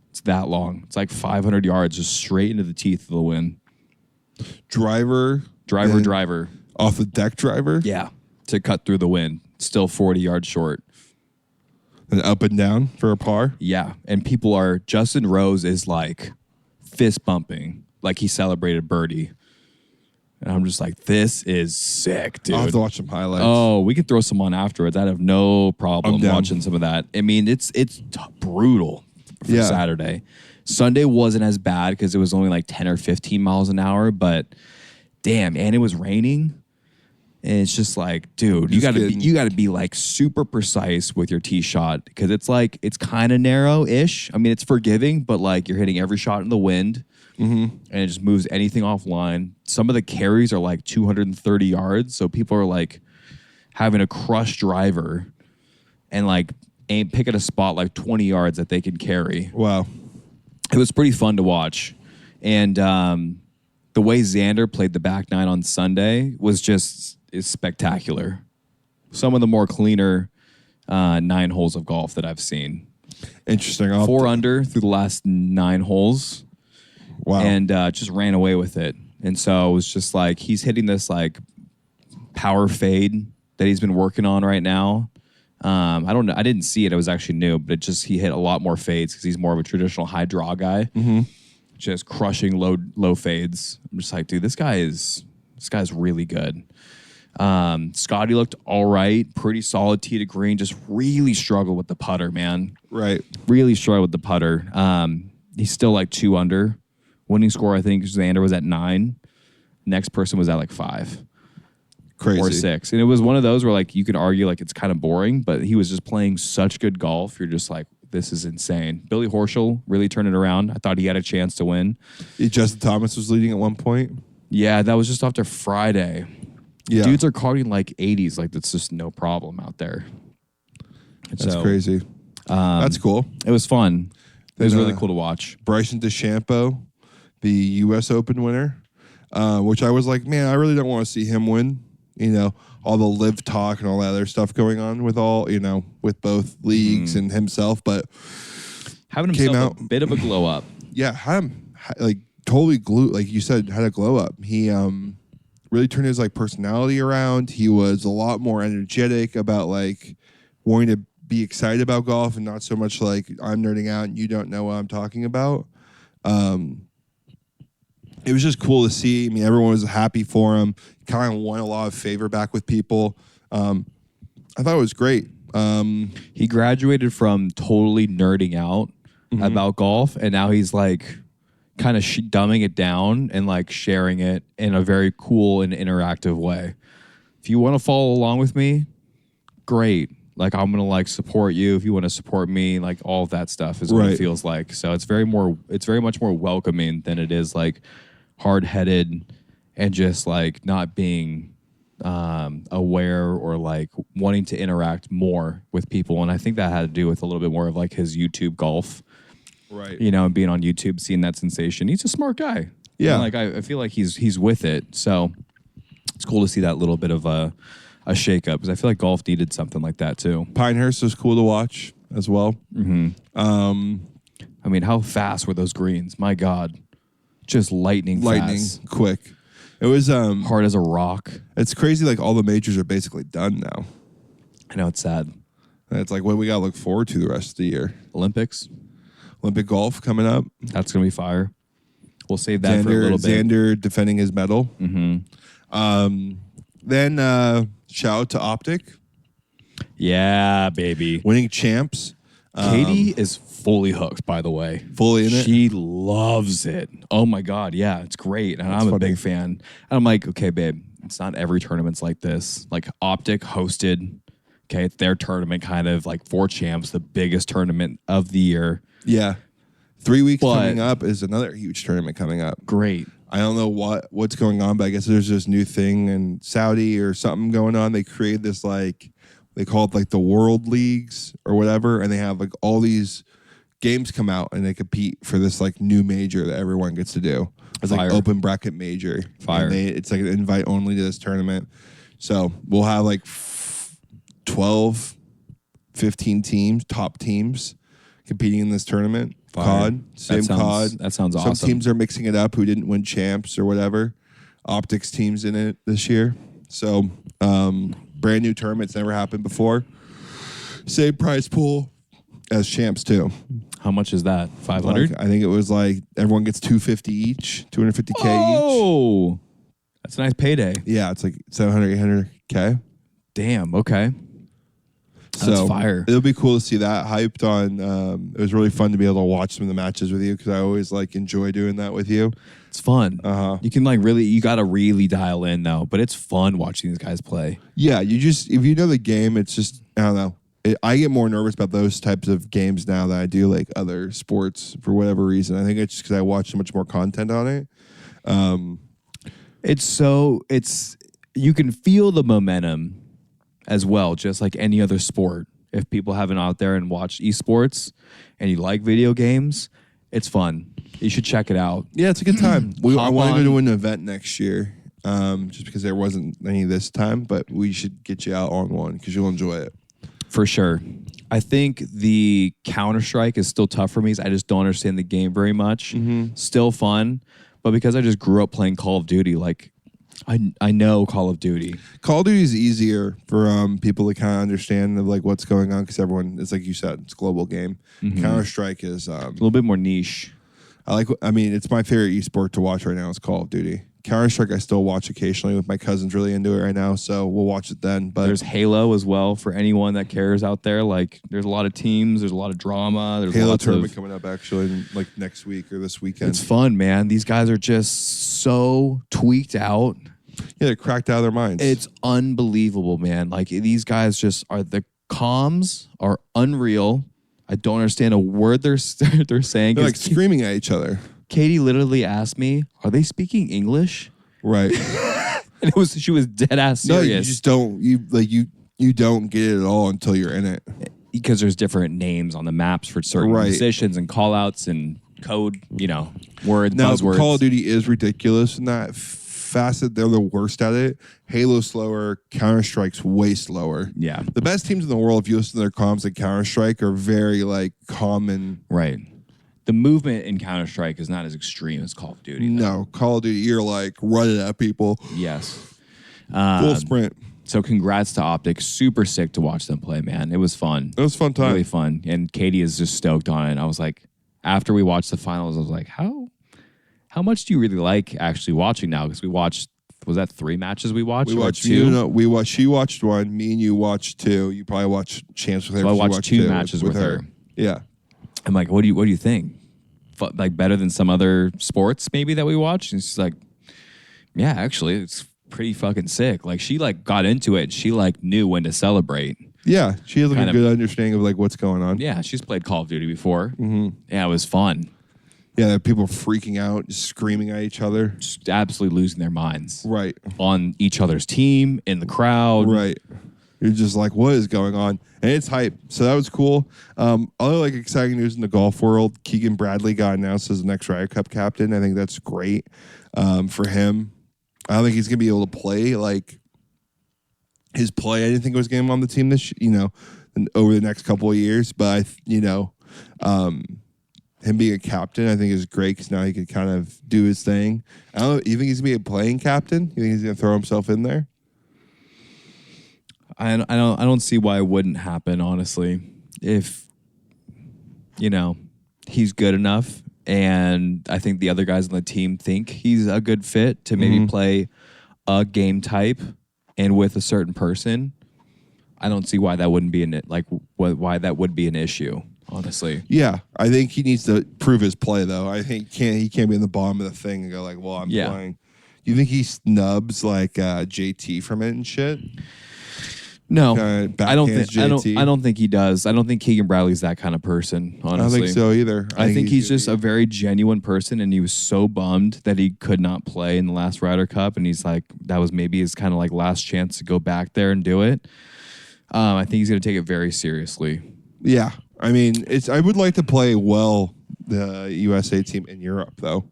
It's that long. It's 500 yards just straight into the teeth of the wind. Driver. Driver. Off the deck driver? Yeah, to cut through the wind. Still 40 yards short. And up and down for a par? Yeah, and Justin Rose is fist bumping like he celebrated birdie. And I'm just this is sick, dude. I'll have to watch some highlights. Oh, we can throw some on afterwards. I'd have no problem I'm down. watching some of that. I mean, it's brutal for Saturday. Sunday wasn't as bad because it was only 10 or 15 miles an hour, but damn, and it was raining. And it's just dude, you gotta be super precise with your tee shot because it's kind of narrow-ish. I mean, it's forgiving, but you're hitting every shot in the wind. Mm-hmm. And it just moves anything offline. Some of the carries are 230 yards, so people are having a crush driver and pick at a spot 20 yards that they can carry. Wow. It was pretty fun to watch, and the way Xander played the back nine on Sunday is spectacular. Some of the more cleaner 9 holes of golf that I've seen. Interesting. 4 under through the last 9 holes. Wow. And just ran away with it. And so it was just he's hitting this power fade that he's been working on right now. I don't know. I didn't see it. It was actually new, but he hit a lot more fades because he's more of a traditional high draw guy. Mm-hmm. Just crushing low fades. I'm just dude, this guy's really good. Scotty looked all right. Pretty solid tee to green. Just really struggled with the putter, man. Right. Really struggled with the putter. He's still 2 under. Winning score, I think Xander was at 9. Next person was at 5. Crazy. Or 6. And it was one of those where you could argue it's kind of boring, but he was just playing such good golf. You're just this is insane. Billy Horschel really turned it around. I thought he had a chance to win. Justin Thomas was leading at one point. Yeah, that was just after Friday. Yeah. Dudes are carding 80s. That's just no problem out there. That's crazy. That's cool. It was fun. It was really cool to watch. Bryson DeChambeau, the U.S. Open winner. which I was like, man, I really don't want to see him win. You know, all the live talk and all that other stuff going on with with both leagues and himself, but having himself a bit of a glow up. Yeah, like totally like you said, had a glow up. He really turned his like personality around. He was a lot more energetic about like wanting to be excited about golf and not so much like I'm nerding out and you don't know what I'm talking about. It was just cool to see. I mean, everyone was happy for him. Kind of won a lot of favor back with people. I thought it was great. He graduated from totally nerding out about golf, and now he's like kind of dumbing it down and like sharing it in a very cool and interactive way. If you want to follow along with me, great. Like, I'm going to like support you. If you want to support me, like all of that stuff is what it feels like. So it's very much more welcoming than it is like hard-headed and just like not being aware or like wanting to interact more with people. And I think that had to do with a little bit more of like his YouTube golf, right? You know, and being on YouTube, seeing that sensation. He's a smart guy. Yeah. And like I feel like he's with it. So it's cool to see that little bit of a shakeup, because I feel like golf needed something like that too. Pinehurst was cool to watch as well. I mean, how fast were those greens? My God, just lightning fast. Quick. It was Hard as a rock. It's crazy. Like all the majors are basically done now. I know, it's sad. And it's like what we got to look forward to the rest of the year. Olympic golf coming up. That's gonna be fire. We'll save that for a little bit. Xander defending his medal. Then shout out to Optic. Yeah, baby. Winning champs. Katie is fully hooked, by the way. Fully in it? She loves it. Oh my God, yeah, it's great. And I'm a big fan. And I'm like, okay, babe, it's not every tournament's like this. Like Optic hosted, okay, it's their tournament, kind of like 4 champs, the biggest tournament of the year. Yeah. 3 weeks coming up is another huge tournament coming up. Great. I don't know what's going on, but I guess there's this new thing in Saudi or something going on. They created this like, they call it like the World Leagues or whatever, and they have like all these games come out and they compete for this like new major that everyone gets to do. It's like open bracket major. Fire. It's like an invite only to this tournament. So we'll have like 12, 15 teams, top teams competing in this tournament. COD, same COD. That sounds awesome. Some teams are mixing it up who didn't win champs or whatever. Optics teams in it this year. So brand new tournaments, never happened before. Same prize pool as champs too. How much is that? 500? I think it was like everyone gets $250 each, $250K each. Oh, that's a nice payday. Yeah, it's like $700, $800K. Damn. Okay. That's fire. It'll be cool to see that hyped on. It was really fun to be able to watch some of the matches with you because I always like enjoy doing that with you. It's fun. You can like you got to really dial in though, but it's fun watching these guys play. Yeah, if you know the game, it's just, I don't know. I get more nervous about those types of games now than I do like other sports for whatever reason. I think it's just because I watch so much more content on it. You can feel the momentum as well, just like any other sport. If people haven't out there and watched esports and you like video games, it's fun. You should check it out. Yeah, it's a good time. I want to go to an event next year, just because there wasn't any this time, but we should get you out on one because you'll enjoy it. For sure. I think the Counter-Strike is still tough for me. I just don't understand the game very much. Still fun, but because I just grew up playing Call of Duty, like I know Call of Duty. Call of Duty is easier for people to kind of understand of like what's going on because everyone, it's like you said, it's a global game. Counter-Strike is a little bit more niche. It's my favorite esport to watch right now is Call of Duty. Counter-Strike I still watch occasionally with my cousins really into it right now, so we'll watch it then. But there's Halo as well for anyone that cares out there. Like there's a lot of teams, there's a lot of drama. There's Halo tournament coming up actually like next week or this weekend. It's fun, man. These guys are just so tweaked out. Yeah, they're cracked out of their minds. It's unbelievable, man. Like these guys just are, the comms are unreal. I don't understand a word they're saying. They're like screaming at each other. Katie literally asked me, "Are they speaking English?" Right. And she was dead ass serious. No, you just don't. You don't get it at all until you're in it. Because there's different names on the maps for certain positions and call outs and code, words, Now, buzzwords. Call of Duty is ridiculous in that facet. They're the worst at it. Halo's slower. Counter-Strike's way slower. Yeah. The best teams in the world, if you listen to their comms at Counter-Strike, are very like common. Right. The movement in Counter-Strike is not as extreme as Call of Duty. No, Call of Duty, you're like running at people. Yes. Full sprint. So congrats to Optic. Super sick to watch them play, man. It was fun. It was a fun time. Really fun. And Katie is just stoked on it. And I was like, after we watched the finals, I was like, how much do you really like actually watching now? Because we watched, was that 3 matches we watched? We watched 2? She watched 1. Me and you watched 2. You probably watched Champs with her. Well, I because you watched 2 matches with her. Yeah. I'm like, what do you think? Like better than some other sports maybe that we watched? And she's like, yeah, actually, it's pretty fucking sick. Like she like got into it. And she like knew when to celebrate. Yeah, she has like Kind a of- good understanding of like what's going on. Yeah, she's played Call of Duty before. Mm-hmm. Yeah, it was fun. Yeah, people freaking out, just screaming at each other. Just absolutely losing their minds. Right. On each other's team, in the crowd. Right. You're just like, what is going on? And it's hype. So that was cool. Other like exciting news in the golf world, Keegan Bradley got announced as the next Ryder Cup captain. I think that's great for him. I don't think he's going to be able to play like his play. I didn't think it was going to be on the team over the next couple of years. But, him being a captain, I think is great because now he can kind of do his thing. I don't know. You think he's going to be a playing captain? You think he's going to throw himself in there? I don't see why it wouldn't happen, honestly. If he's good enough, and I think the other guys on the team think he's a good fit to maybe play a game type and with a certain person, I don't see why that wouldn't be why that would be an issue, honestly. Yeah, I think he needs to prove his play though. I think he can't be in the bottom of the thing and go like, "Well, I'm playing." You think he snubs like JT from it and shit? No, I don't think he does. I don't think Keegan Bradley's that kind of person, honestly. I don't think so either. I think he's just a very genuine person, and he was so bummed that he could not play in the last Ryder Cup, and he's like, that was maybe his kind of like last chance to go back there and do it. I think he's going to take it very seriously. Yeah, I mean, I would like to play well the USA team in Europe though,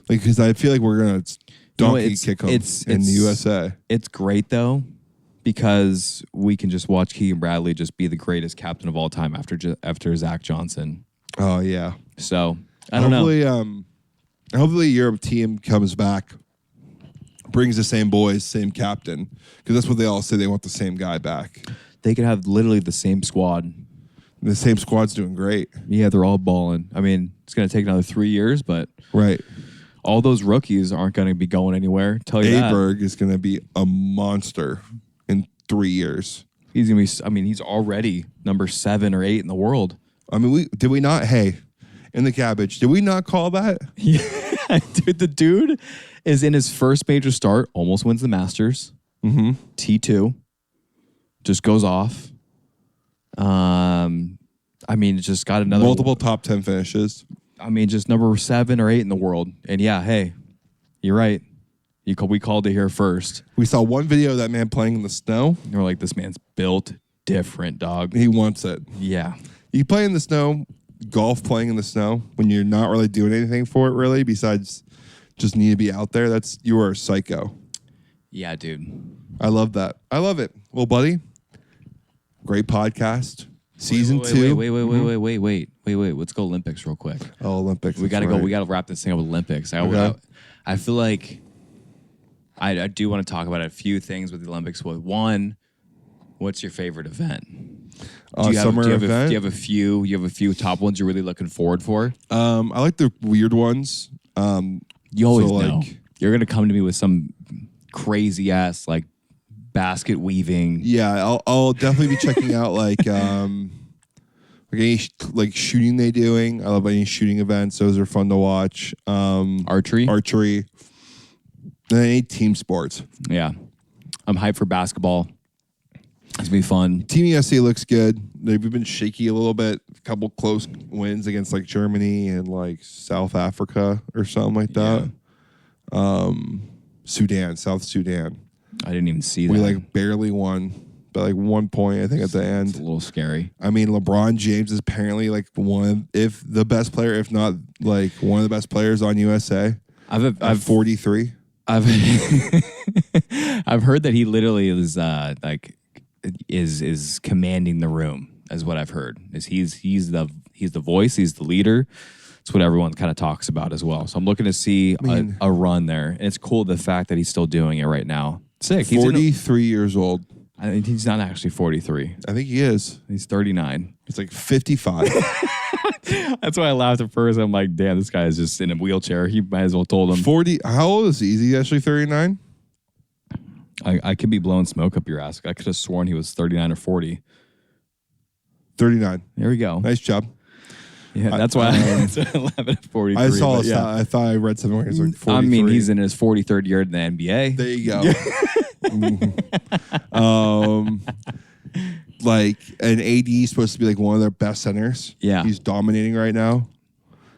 because I feel like we're gonna donkey kick them in the USA. It's great though, because we can just watch Keegan Bradley just be the greatest captain of all time after Zach Johnson. Oh yeah. So I don't know. Hopefully Europe team comes back, brings the same boys, same captain, because that's what they all say. They want the same guy back. They could have literally the same squad. The same squad's doing great. Yeah, they're all balling. I mean, it's going to take another 3 years, but right. All those rookies aren't going to be going anywhere. Tell you that. Aberg is going to be a monster in 3 years. He's going to be. I mean, he's already number 7 or 8 in the world. I mean, did we not? Hey, in the Cabbage, did we not call that? Yeah, dude. The dude is in his first major start. Almost wins the Masters. Mm-hmm. T2. Just goes off. I mean, just got another multiple top 10 finishes. I mean, just number 7 or 8 in the world. And yeah, hey, you're right. We called it here first. We saw one video of that man playing in the snow. And we're like, this man's built different, dog. He wants it. Yeah. You play in the snow, golf playing in the snow, when you're not really doing anything for it, really, besides just need to be out there. You are a psycho. Yeah, dude. I love that. I love it. Well, buddy, great podcast. Season 2. Wait. Let's go Olympics real quick. Oh, Olympics. We got to go. We got to wrap this thing up with Olympics. I feel like I do want to talk about a few things with the Olympics. One, what's your favorite event? Do you have a few top ones you're really looking forward for? I like the weird ones. You always know. You're going to come to me with some crazy ass like basket weaving. Yeah, I'll definitely be checking out like any shooting they doing. I love any shooting events. Those are fun to watch. Archery. And any team sports. Yeah. I'm hyped for basketball. It's gonna be fun. Team USA looks good. They've been shaky a little bit. A couple close wins against like Germany and like South Africa or something like that. Yeah. South Sudan. I didn't even see that. We like barely won, by like 1 point, I think, at the end. It's a little scary. I mean, LeBron James is apparently like if the best player, if not like one of the best players on USA. I've 43. I've I've heard that he literally is is commanding the room, is what I've heard. He's the voice, he's the leader. It's what everyone kind of talks about as well. So I'm looking to see a run there. And it's cool the fact that he's still doing it right now. Sick. He's 43 years old. I think he's not actually 43. I think he is. He's 39. He's like 55. That's why I laughed at first. I'm like, damn, this guy is just in a wheelchair. He might as well told him. 40. How old is he? Is he actually 39? I could be blowing smoke up your ass. I could have sworn he was 39 or 40. 39. There we go. Nice job. Yeah, that's why I 11 and 43. I saw. I thought I read something where he's like 43. I mean, he's in his 43rd year in the NBA. There you go. Like an AD is supposed to be like one of their best centers. Yeah, he's dominating right now.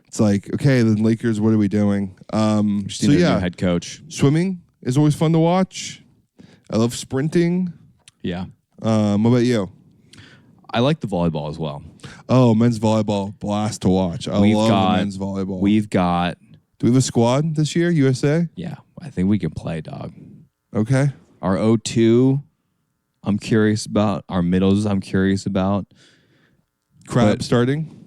It's like, okay, then Lakers, what are we doing? So yeah, head coach. Swimming is always fun to watch. I love sprinting. Yeah. What about you? I like the volleyball as well. Oh, men's volleyball, blast to watch. I love men's volleyball. Do we have a squad this year, USA? Yeah, I think we can play, dog. Okay. Our O2, I'm curious about. Our middles, I'm curious about. Crab starting?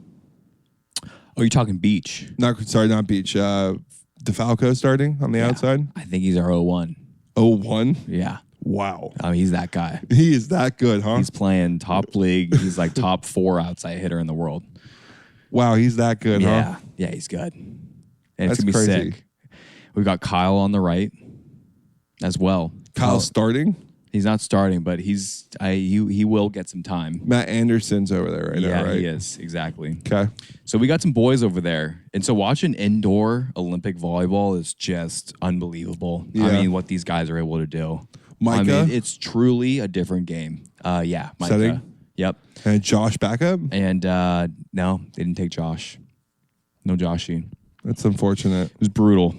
Oh, you're talking beach. Not beach. DeFalco starting on the outside? I think he's our O1. O1? Yeah. Wow. He's that guy. He is that good, huh? He's playing top league. He's like top 4 outside hitter in the world. Wow, he's that good, huh? Yeah, he's good. And That's it's going to be crazy. sick. We've got Kyle on the right as well. Kyle's starting? He's not starting, but he will get some time. Matt Anderson's over there right now, right? Yeah, he is. Exactly. Okay. So we got some boys over there. And so watching indoor Olympic volleyball is just unbelievable. Yeah. I mean, what these guys are able to do. Micah? I mean, it's truly a different game. Yeah, Micah. Setting? Yep. And Josh backup? And no, they didn't take Josh. No Joshy. That's unfortunate. It was brutal.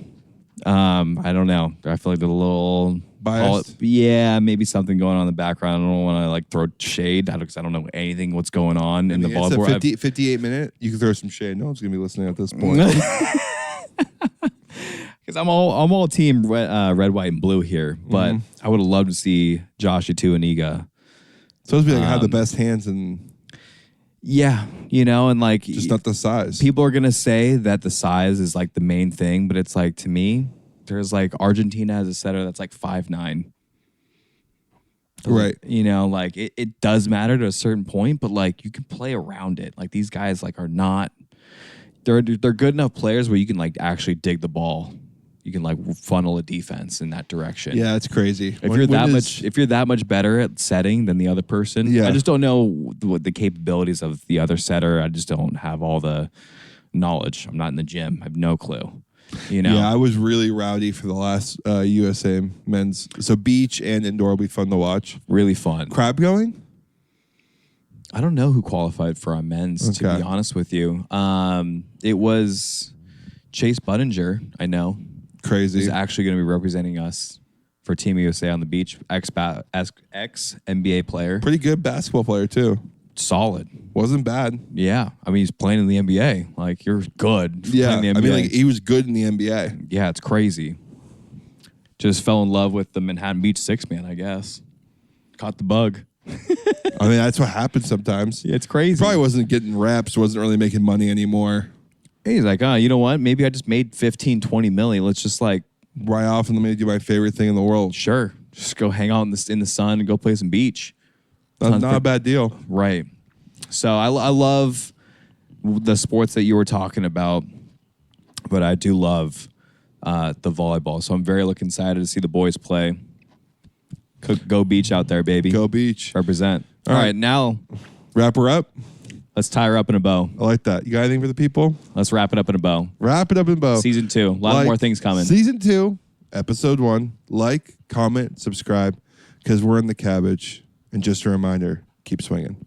I don't know. I feel like they're a little biased. Yeah, maybe something going on in the background. I don't want to like throw shade because I don't know anything what's going on in the volleyball. It's a 58 minute. You can throw some shade. No one's gonna be listening at this point. Because I'm all team red, white, and blue here. But I would have loved to see Joshua Tuaniga. Supposed to be like have the best hands and. Yeah, and like just not the size. People are gonna say that the size is like the main thing, but it's like to me, there's like Argentina has a setter that's like 5'9". Right. Like it does matter to a certain point, but like you can play around it. Like these guys like are not they're good enough players where you can like actually dig the ball. You can like funnel a defense in that direction. Yeah, it's crazy. If you're that much better at setting than the other person, yeah. I just don't know what the capabilities of the other setter. I just don't have all the knowledge. I'm not in the gym. I have no clue. Yeah, I was really rowdy for the last USA men's. So beach and indoor will be fun to watch. Really fun. Crab going? I don't know who qualified for our men's, to be honest with you. It was Chase Budinger, I know. Crazy. He's actually going to be representing us for Team USA on the beach. Ex-NBA player. Pretty good basketball player, too. Solid. Wasn't bad. Yeah. I mean, he's playing in the NBA. Like, you're good. Yeah. In the NBA. I mean, like, he was good in the NBA. Yeah, it's crazy. Just fell in love with the Manhattan Beach 6-man, I guess. Caught the bug. I mean, that's what happens sometimes. Yeah, it's crazy. Probably wasn't getting reps, wasn't really making money anymore. He's like, you know what? Maybe I just made 15, 20 million. Let's just like ride off and let me do my favorite thing in the world. Sure. Just go hang out in the sun and go play some beach. Not a bad deal. Right. So I love the sports that you were talking about, but I do love the volleyball. So I'm very excited to see the boys play. Go beach out there, baby. Go beach. Represent. All right, now. Wrap her up. Let's tie her up in a bow. I like that. You got anything for the people? Let's wrap it up in a bow. Wrap it up in a bow. Season 2. A lot more things coming. Season 2, episode 1. Like, comment, subscribe, because we're in the Cabbage. And just a reminder, keep swinging.